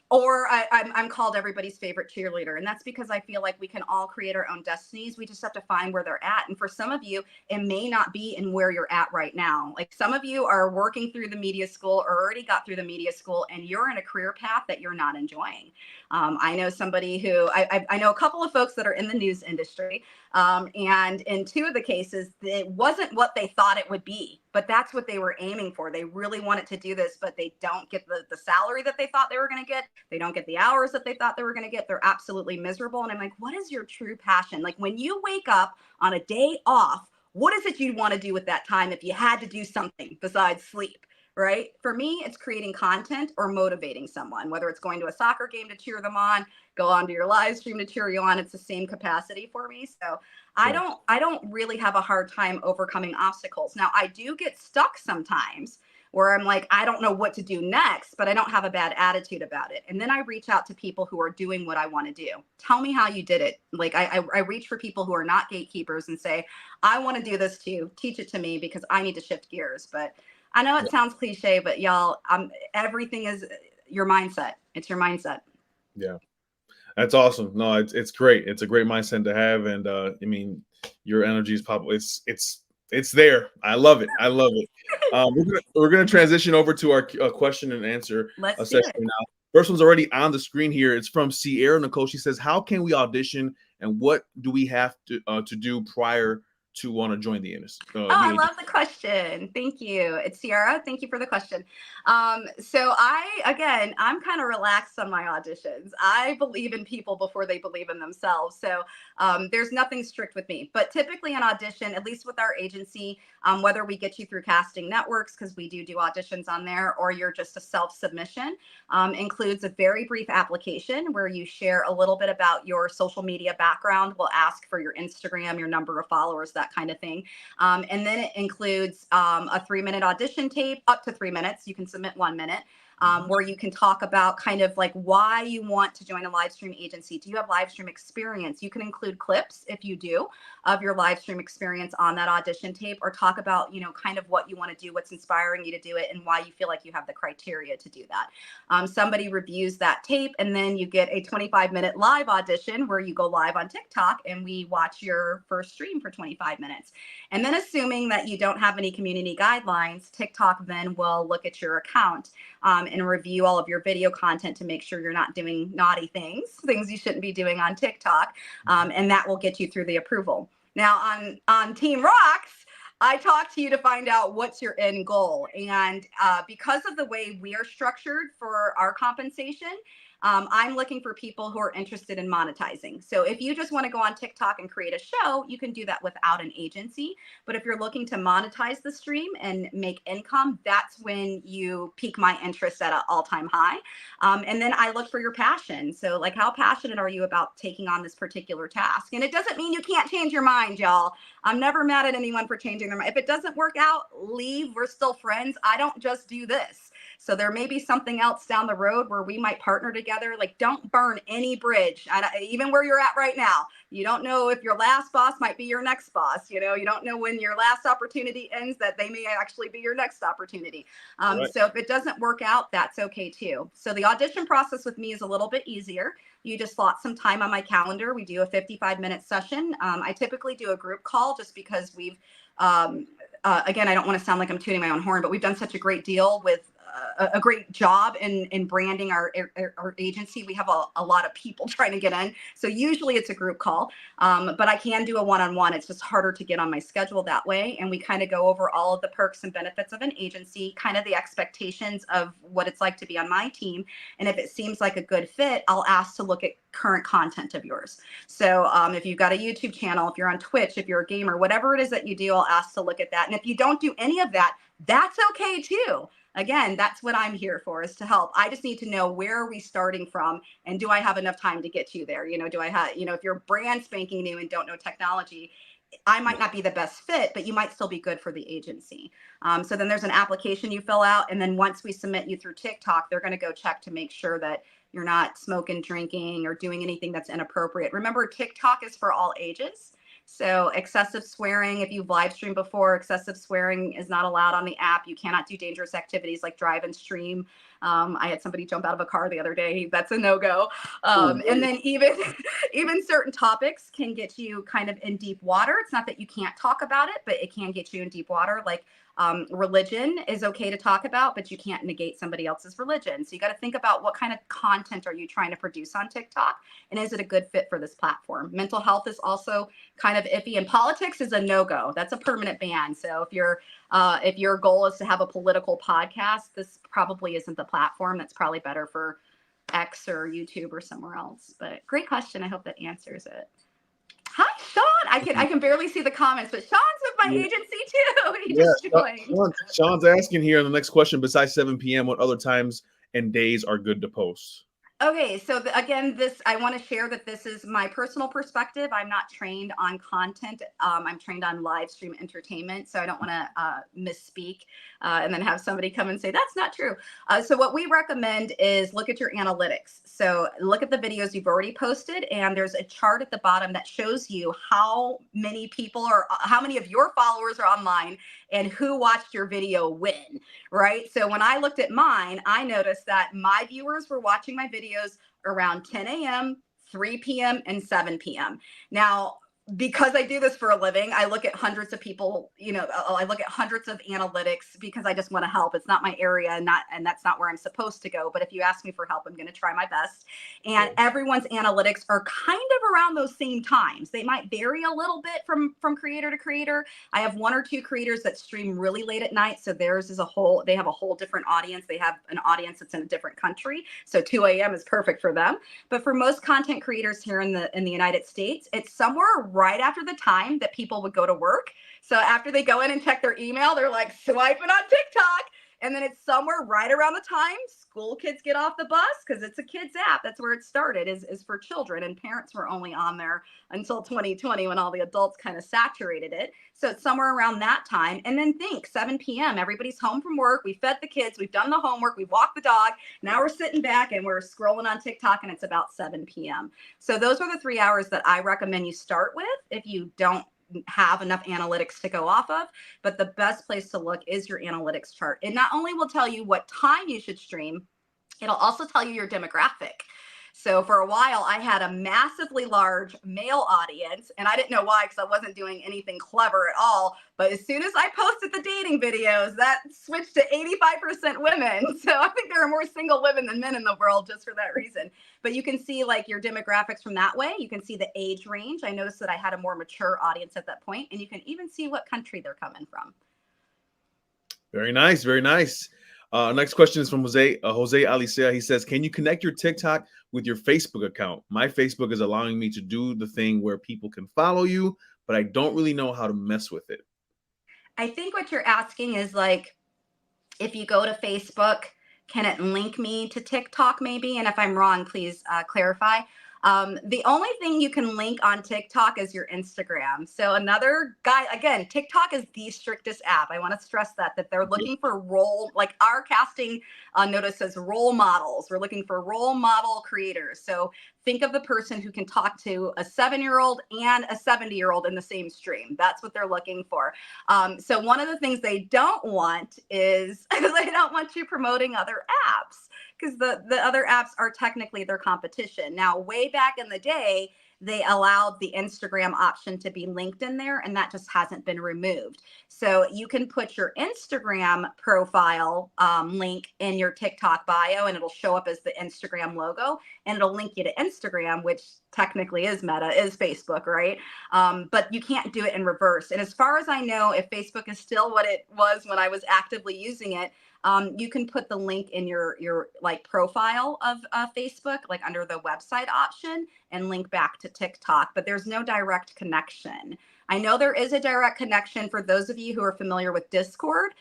Or I'm called everybody's favorite cheerleader. And that's because I feel like we can all create our own destinies. We just have to find where they're at. And for some of you, it may not be in where you're at right now. Like some of you are working through the media school or already got through the media school and you're in a career path that you're not enjoying. I know somebody who I know a couple of folks that are in the news industry. And in two of the cases, it wasn't what they thought it would be, but that's what they were aiming for. They really wanted to do this, but they don't get the salary that they thought they were going to get. They don't get the hours that they thought they were going to get. They're absolutely miserable. And I'm like, what is your true passion? Like when you wake up on a day off, what is it you'd want to do with that time if you had to do something besides sleep? Right? For me, it's creating content or motivating someone, whether it's going to a soccer game to cheer them on, go on to your live stream to cheer you on. It's the same capacity for me. So I don't really have a hard time overcoming obstacles. Now I do get stuck sometimes where I'm like, I don't know what to do next, but I don't have a bad attitude about it. And then I reach out to people who are doing what I want to do. Tell me how you did it. Like I reach for people who are not gatekeepers and say, I want to do this too. Teach it to me because I need to shift gears. But I know it sounds cliche, but y'all, everything is your mindset. It's your mindset. Yeah, that's awesome. No, it's great. It's a great mindset to have, and I mean, your energy is probably it's there. I love it. I love it. We're gonna transition over to our question and answer session now. First one's already on the screen here. It's from Sierra Nicole. She says, "How can we audition, and what do we have to do prior to want to join the industry?" I love the question. Thank you. It's Sierra. Thank you for the question. So I'm kind of relaxed on my auditions. I believe in people before they believe in themselves. So there's nothing strict with me, but typically an audition, at least with our agency, whether we get you through casting networks, because we do auditions on there, or you're just a self-submission, includes a very brief application where you share a little bit about your social media background. We'll ask for your Instagram, your number of followers, that kind of thing. And then it includes a 3-minute audition tape, up to 3 minutes. You can submit 1 minute. where you can talk about kind of like why you want to join a live stream agency. Do you have live stream experience? You can include clips if you do of your live stream experience on that audition tape, or talk about, kind of what you want to do, what's inspiring you to do it, and why you feel like you have the criteria to do that. Somebody reviews that tape, and then you get a 25-minute live audition where you go live on TikTok and we watch your first stream for 25 minutes. And then, assuming that you don't have any community guidelines, TikTok then will look at your account and review all of your video content to make sure you're not doing naughty things you shouldn't be doing on TikTok. And that will get you through the approval. Now on Team Roxx, I talk to you to find out what's your end goal. And because of the way we are structured for our compensation, I'm looking for people who are interested in monetizing. So if you just want to go on TikTok and create a show, you can do that without an agency. But if you're looking to monetize the stream and make income, that's when you pique my interest at an all-time high. And then I look for your passion. So like, how passionate are you about taking on this particular task? And it doesn't mean you can't change your mind, y'all. I'm never mad at anyone for changing their mind. If it doesn't work out, leave. We're still friends. I don't just do this. So there may be something else down the road where we might partner together. Like, don't burn any bridge, even where you're at right now. You don't know if your last boss might be your next boss. You don't know when your last opportunity ends, that they may actually be your next opportunity. Right. So if it doesn't work out, that's okay too. So the audition process with me is a little bit easier. You just slot some time on my calendar. We do a 55-minute session. I typically do a group call just because we've, again, I don't want to sound like I'm tooting my own horn, but we've done such a great deal with a great job in branding our agency. We have a lot of people trying to get in. So usually it's a group call, but I can do a one-on-one. It's just harder to get on my schedule that way. And we kind of go over all of the perks and benefits of an agency, kind of the expectations of what it's like to be on my team. And if it seems like a good fit, I'll ask to look at current content of yours. So if you've got a YouTube channel, if you're on Twitch, if you're a gamer, whatever it is that you do, I'll ask to look at that. And if you don't do any of that, that's okay too. Again, that's what I'm here for, is to help. I just need to know, where are we starting from, and do I have enough time to get you there? Do I have, if you're brand spanking new and don't know technology, I might not be the best fit, but you might still be good for the agency. So then there's an application you fill out. And then once we submit you through TikTok, they're going to go check to make sure that you're not smoking, drinking, or doing anything that's inappropriate. Remember, TikTok is for all ages. So excessive swearing, if you've live streamed before, excessive swearing is not allowed on the app. You cannot do dangerous activities like drive and stream. I had somebody jump out of a car the other day. That's a no-go. And then even certain topics can get you kind of in deep water. It's not that you can't talk about it, but it can get you in deep water. Like religion is okay to talk about, but you can't negate somebody else's religion. So you got to think about, what kind of content are you trying to produce on TikTok? And is it a good fit for this platform? Mental health is also kind of iffy, and politics is a no-go. That's a permanent ban. So if your goal is to have a political podcast, this probably isn't the platform. That's probably better for X or YouTube or somewhere else. But great question. I hope that answers it. Hi, Sean. I can barely see the comments, but Sean's with my agency too. He just joined. Sean's asking here in the next question, besides 7 p.m., what other times and days are good to post? Okay, so again, I want to share that this is my personal perspective. I'm not trained on content. I'm trained on live stream entertainment, so I don't want to misspeak and then have somebody come and say that's not true. So what we recommend is look at your analytics. So look at the videos you've already posted, and there's a chart at the bottom that shows you how many people or how many of your followers are online and who watched your video when, right? So when I looked at mine, I noticed that my viewers were watching my videos around 10 a.m., 3 p.m., and 7 p.m. Now, because I do this for a living, I look at hundreds of people, I look at hundreds of analytics because I just want to help. It's not my area, and that's not where I'm supposed to go. But if you ask me for help, I'm going to try my best. And everyone's analytics are kind of around those same times. They might vary a little bit from creator to creator. I have 1 or 2 creators that stream really late at night. So theirs is they have a whole different audience. They have an audience that's in a different country. So 2 a.m. is perfect for them. But for most content creators here in the United States, it's somewhere right after the time that people would go to work. So after they go in and check their email, they're like swiping on TikTok, And then it's somewhere right around the time school kids get off the bus, because it's a kids app. That's where it started, is for children, and parents were only on there until 2020 when all the adults kind of saturated it. So it's somewhere around that time. And then think 7 p.m. Everybody's home from work. We fed the kids. We've done the homework. We've walked the dog. Now we're sitting back and we're scrolling on TikTok, and it's about 7 p.m. So those are the 3 hours that I recommend you start with if you don't have enough analytics to go off of. But the best place to look is your analytics chart. It not only will tell you what time you should stream, it'll also tell you your demographic. So for a while, I had a massively large male audience, and I didn't know why, because I wasn't doing anything clever at all. But as soon as I posted the dating videos, that switched to 85% women. So I think there are more single women than men in the world just for that reason. But you can see like your demographics from that way. You can see the age range. I noticed that I had a more mature audience at that point, and you can even see what country they're coming from. Very nice. Very nice. Next question is from Jose Alicea. He says, can you connect your TikTok with your Facebook account? My Facebook is allowing me to do the thing where people can follow you, but I don't really know how to mess with it. I think what you're asking is like, if you go to Facebook, can it link me to TikTok maybe? And if I'm wrong, please clarify. The only thing you can link on TikTok is your Instagram. So another guy, again, TikTok is the strictest app. I want to stress that they're looking for like our casting notice says role models. We're looking for role model creators. So think of the person who can talk to a 7-year-old and a 70-year-old in the same stream. That's what they're looking for. So one of the things they don't want is they don't want you promoting other apps, because the other apps are technically their competition. Now, way back in the day, they allowed the Instagram option to be linked in there, and that just hasn't been removed. So you can put your Instagram profile link in your TikTok bio, and it'll show up as the Instagram logo, and it'll link you to Instagram, which technically is Meta, is Facebook, right? But you can't do it in reverse. And as far as I know, if Facebook is still what it was when I was actively using it, you can put the link in your like profile of Facebook, like under the website option, and link back to TikTok, but there's no direct connection. I know there is a direct connection for those of you who are familiar with Discord.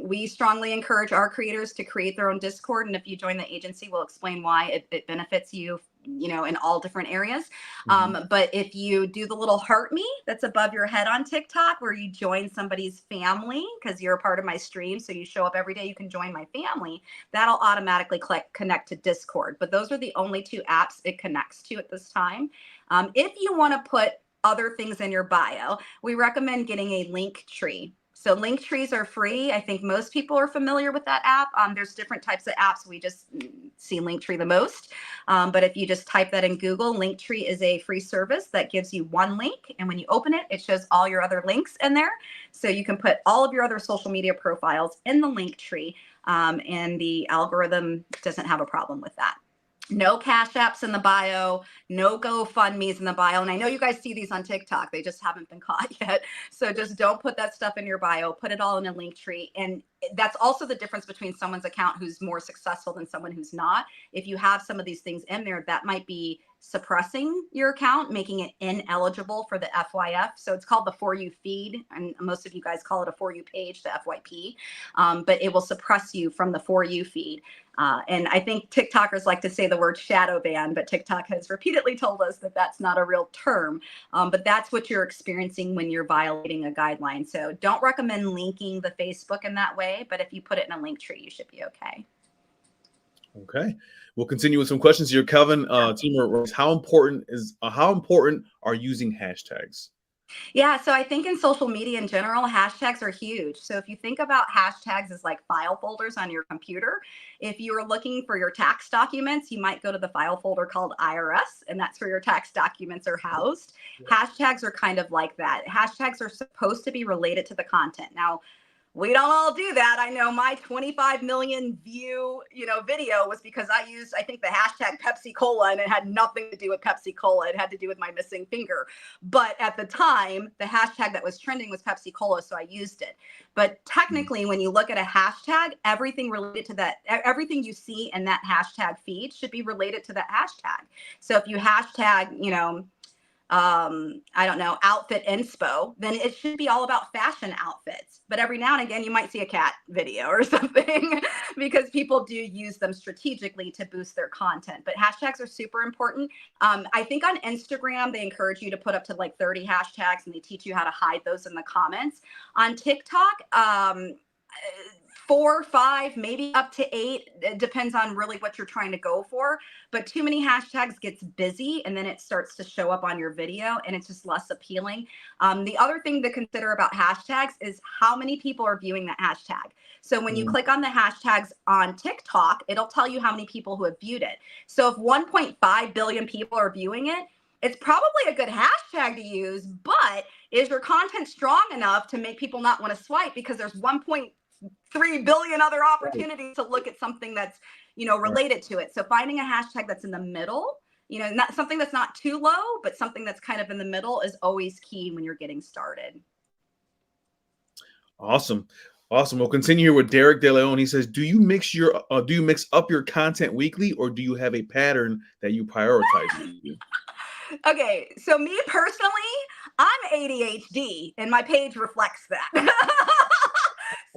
We strongly encourage our creators to create their own Discord, and if you join the agency, we'll explain why it benefits you, in all different areas. But if you do the little heart me that's above your head on TikTok, where you join somebody's family, because you're a part of my stream, so you show up every day, you can join my family, that'll automatically connect to Discord. But those are the only 2 apps it connects to at this time. If you want to put other things in your bio, we recommend getting a link tree. So link trees are free. I think most people are familiar with that app. There's different types of apps. We just see Linktree the most. But if you just type that in Google, Linktree is a free service that gives you one link. And when you open it, it shows all your other links in there. So you can put all of your other social media profiles in the Linktree, and the algorithm doesn't have a problem with that. No Cash Apps in the bio, no GoFundMe's in the bio. And I know you guys see these on TikTok. They just haven't been caught yet. So just don't put that stuff in your bio. Put it all in a link tree. And that's also the difference between someone's account who's more successful than someone who's not. If you have some of these things in there, that might be suppressing your account, making it ineligible for the FYF. So it's called the For You feed. And most of you guys call it a For You page, the FYP. But it will suppress you from the For You feed. And I think TikTokers like to say the word shadow ban, but TikTok has repeatedly told us that that's not a real term. But that's what you're experiencing when you're violating a guideline. So don't recommend linking the Facebook in that way, but if you put it in a link tree, you should be okay. Okay, we'll continue with some questions here. Kelvin, Teamer, how important are using hashtags? Yeah, so I think in social media in general, hashtags are huge. So if you think about hashtags as like file folders on your computer, if you are looking for your tax documents, you might go to the file folder called IRS, and that's where your tax documents are housed. Yeah. Hashtags are kind of like that. Hashtags are supposed to be related to the content. Now, we don't all do that. I know my 25 million view, video was because I used, I think, the hashtag Pepsi Cola, and it had nothing to do with Pepsi Cola. It had to do with my missing finger. But at the time, the hashtag that was trending was Pepsi Cola, so I used it. But technically, when you look at a hashtag, everything related to that, everything you see in that hashtag feed should be related to that hashtag. So if you hashtag, I don't know, outfit inspo, then it should be all about fashion outfits. But every now and again, you might see a cat video or something because people do use them strategically to boost their content. But hashtags are super important. I think on Instagram, they encourage you to put up to like 30 hashtags and they teach you how to hide those in the comments. On TikTok, 4, 5, maybe up to 8. It depends on really what you're trying to go for. But too many hashtags gets busy and then it starts to show up on your video and it's just less appealing. The other thing to consider about hashtags is how many people are viewing that hashtag. So when you click on the hashtags on TikTok, it'll tell you how many people who have viewed it. So if 1.5 billion people are viewing it, it's probably a good hashtag to use, but is your content strong enough to make people not want to swipe because there's 1.3 billion other opportunities to look at something that's, related to it. So finding a hashtag that's in the middle, not something that's not too low, but something that's kind of in the middle is always key when you're getting started. Awesome. We'll continue here with Derek De Leon. He says, do you mix up your content weekly, or do you have a pattern that you prioritize? Okay, so me personally, I'm ADHD and my page reflects that.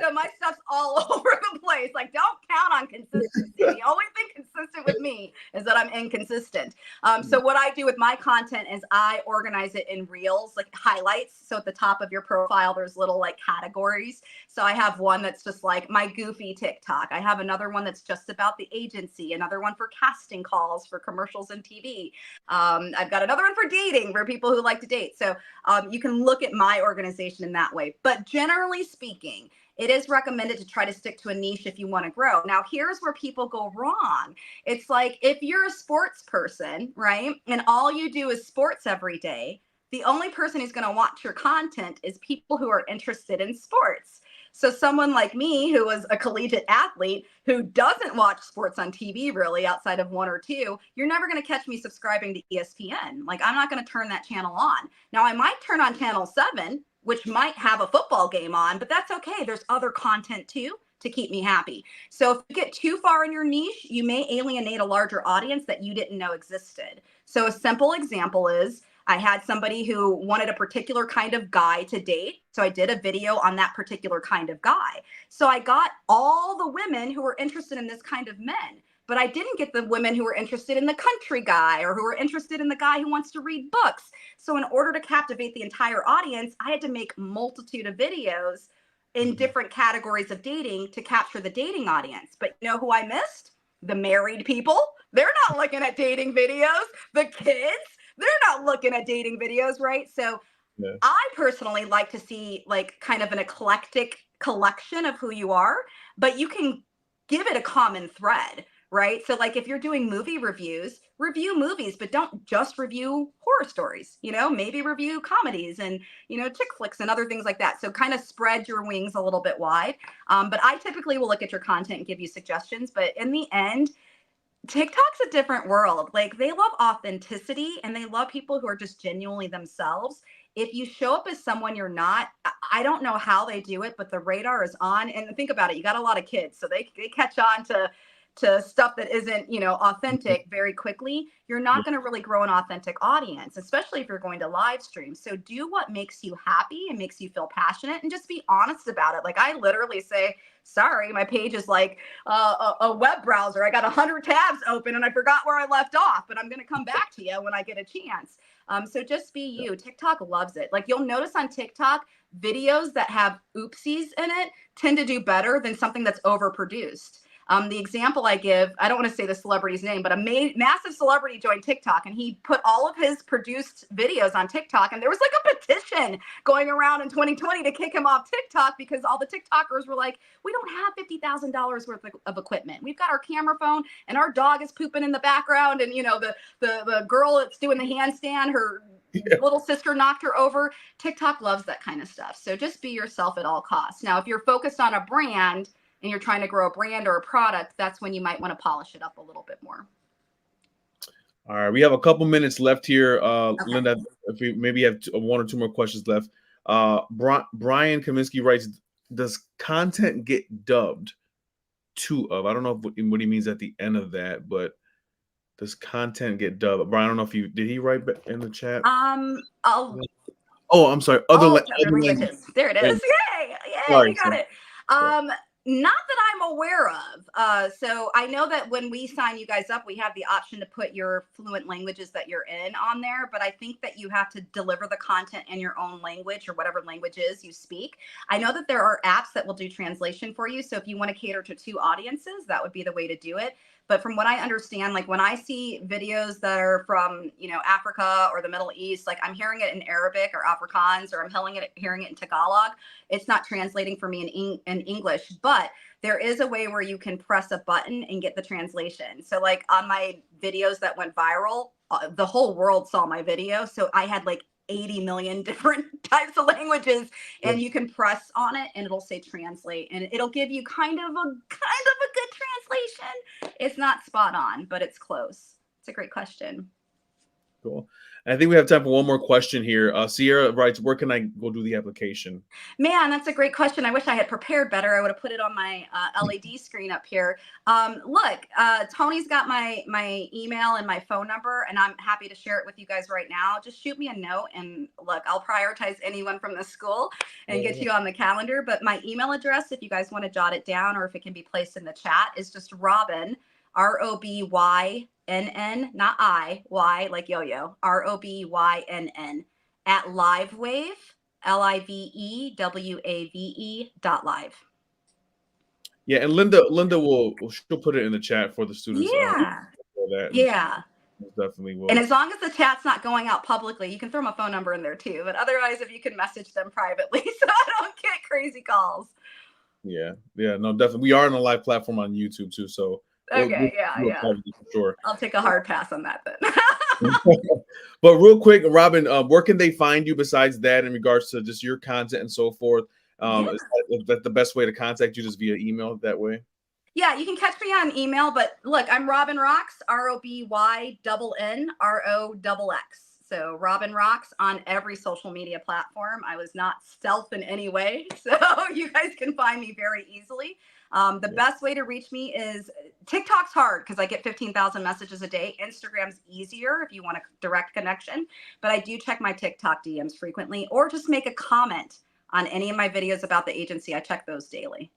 So my stuff's all over the place. Like, don't count on consistency. The only thing consistent with me is that I'm inconsistent. So what I do with my content is I organize it in reels, like highlights. So at the top of your profile, there's little like categories. So I have one that's just like my goofy TikTok. I have another one that's just about the agency, another one for casting calls for commercials and TV. I've got another one for dating for people who like to date. So you can look at my organization in that way. But generally speaking, it is recommended to try to stick to a niche if you want to grow. Now, here's where people go wrong. It's like if you're a sports person, right, and all you do is sports every day, the only person who's going to watch your content is people who are interested in sports. So someone like me, who was a collegiate athlete, who doesn't watch sports on TV really outside of 1 or 2, you're never going to catch me subscribing to ESPN. Like, I'm not going to turn that channel on. Now, I might turn on channel 7, which might have a football game on, but that's okay. There's other content too to keep me happy. So if you get too far in your niche, you may alienate a larger audience that you didn't know existed. So a simple example is I had somebody who wanted a particular kind of guy to date. So I did a video on that particular kind of guy. So I got all the women who were interested in this kind of men. But I didn't get the women who were interested in the country guy or who were interested in the guy who wants to read books. So in order to captivate the entire audience, I had to make a multitude of videos in different categories of dating to capture the dating audience. But you know who I missed? The married people. They're not looking at dating videos. The kids, they're not looking at dating videos, right? So yeah. I personally like to see like kind of an eclectic collection of who you are, but you can give it a common thread. Right. So like if you're doing movie reviews, review movies, but don't just review horror stories, maybe review comedies and, chick flicks and other things like that. So kind of spread your wings a little bit wide. But I typically will look at your content and give you suggestions. But in the end, TikTok's a different world. Like they love authenticity and they love people who are just genuinely themselves. If you show up as someone you're not, I don't know how they do it, but the radar is on. And think about it. You got a lot of kids, so they catch on to stuff that isn't, authentic very quickly. You're not going to really grow an authentic audience, especially if you're going to live stream. So do what makes you happy and makes you feel passionate and just be honest about it. Like I literally say, sorry, my page is like a web browser. I got 100 tabs open and I forgot where I left off, but I'm going to come back to you when I get a chance. So just be you. TikTok loves it. Like you'll notice on TikTok, videos that have oopsies in it tend to do better than something that's overproduced. The example I give, I don't want to say the celebrity's name, but a massive celebrity joined TikTok and he put all of his produced videos on TikTok. And there was like a petition going around in 2020 to kick him off TikTok because all the TikTokers were like, we don't have $50,000 worth of equipment. We've got our camera phone and our dog is pooping in the background. And, the girl that's doing the handstand, her little sister knocked her over. TikTok loves that kind of stuff. So just be yourself at all costs. Now, if you're focused on a brand, and you're trying to grow a brand or a product, that's when you might want to polish it up a little bit more. All right. We have a couple minutes left here. Okay. Linda, if we maybe have 1 or 2 more questions left. Brian Kaminsky writes, does content get dubbed? 2 of, I don't know what he means at the end of that, but Does content get dubbed? Brian, I don't know if did he write in the chat? I'll Oh, I'm sorry. other Other languages. There it is. Yay! Yay! Sorry, You got it. Not that I'm aware of. So I know that when we sign you guys up, we have the option to put your fluent languages that you're in on there. But I think that you have to deliver the content in your own language or whatever languages you speak. I know that there are apps that will do translation for you. So if you want to cater to two audiences, that would be the way to do it. But from what I understand, like when I see videos that are from, Africa or the Middle East, like I'm hearing it in Arabic or Afrikaans, or I'm hearing it in Tagalog. It's not translating for me in English, but there is a way where you can press a button and get the translation. So like on my videos that went viral, the whole world saw my video. So I had like 80 million different types of languages, and you can press on it and it'll say translate, and it'll give you kind of a good translation. It's not spot on, but it's close. It's a great question. Cool. I think we have time for one more question here. Sierra writes, where can I go do the application? Man, that's a great question. I wish I had prepared better. I would have put it on my LED screen up here. Look, Tony's got my email and my phone number, and I'm happy to share it with you guys right now. Just shoot me a note, and look, I'll prioritize anyone from the school and get you on the calendar. But my email address, if you guys want to jot it down or if it can be placed in the chat, is just Robynn, ROBYNN, not Y like yo-yo, ROBYNN at Livewave, LIVEWAVE.live. Yeah, and Linda she'll put it in the chat for the students. Yeah. Yeah. Definitely will. And as long as the chat's not going out publicly, you can throw my phone number in there too. But otherwise, if you can message them privately so I don't get crazy calls. Yeah, no, definitely. We are on a live platform on YouTube too, so okay, yeah. For sure. I'll take a hard pass on that then. But real quick, Robynn, where can they find you besides that in regards to just your content and so forth? Is that the best way to contact you, just via email that way? Yeah, you can catch me on email, but look, I'm Robynn Roxx, ROBYNNROXX. So Robynn Roxx on every social media platform. I was not stealth in any way, so you guys can find me very easily. The best way to reach me is TikTok's hard because I get 15,000 messages a day. Instagram's easier if you want a direct connection, but I do check my TikTok DMs frequently, or just make a comment on any of my videos about the agency. I check those daily.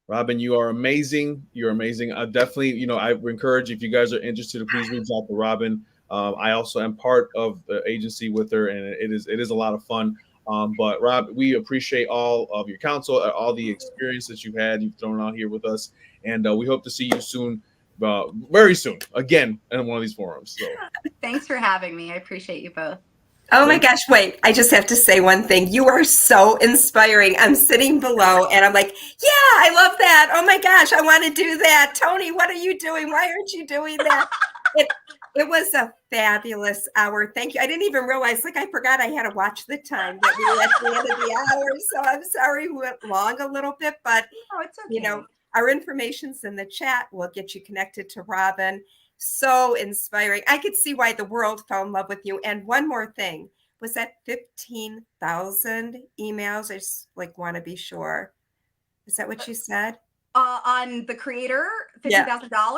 Robynn, you are amazing. You're amazing. I definitely, I encourage, if you guys are interested, please reach out to Robynn. I also am part of the agency with her, and it is a lot of fun. But Rob, we appreciate all of your counsel, all the experience that you've thrown out here with us, and we hope to see you soon, very soon, again in one of these forums. So. Thanks for having me. I appreciate you both. Oh my gosh, wait, I just have to say one thing. You are so inspiring. I'm sitting below and I'm like, yeah, I love that. Oh my gosh, I want to do that. Tony, what are you doing? Why aren't you doing that? It was a fabulous hour. Thank you. I didn't even realize, I forgot I had to watch the time that we were at the end of the hour. So I'm sorry we went long a little bit, but it's okay. Our information's in the chat. We'll get you connected to Robynn. So inspiring. I could see why the world fell in love with you. And one more thing, was that 15,000 emails? I just want to be sure. Is that what you said? On the creator, $50,000?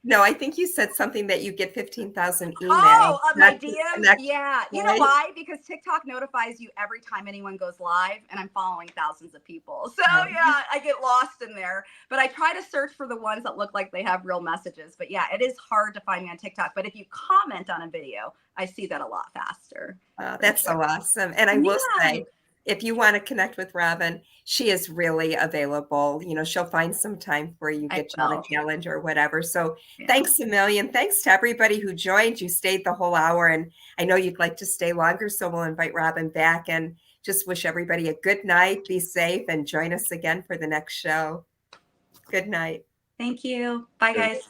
No, I think you said something that you get 15,000 emails. Oh, my DM? Yeah. You know why? Because TikTok notifies you every time anyone goes live, and I'm following thousands of people. So, yeah, I get lost in there. But I try to search for the ones that look like they have real messages. But, yeah, it is hard to find me on TikTok. But if you comment on a video, I see that a lot faster. That's so awesome. And I will say, if you want to connect with Robynn, she is really available. She'll find some time for you, get you on the calendar or whatever. So thanks a million. Thanks to everybody who joined. You stayed the whole hour, and I know you'd like to stay longer, so we'll invite Robynn back, and just wish everybody a good night. Be safe, and join us again for the next show. Good night. Thank you. Bye, guys.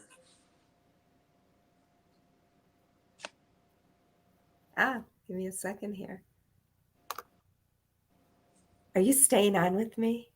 Give me a second here. Are you staying on with me?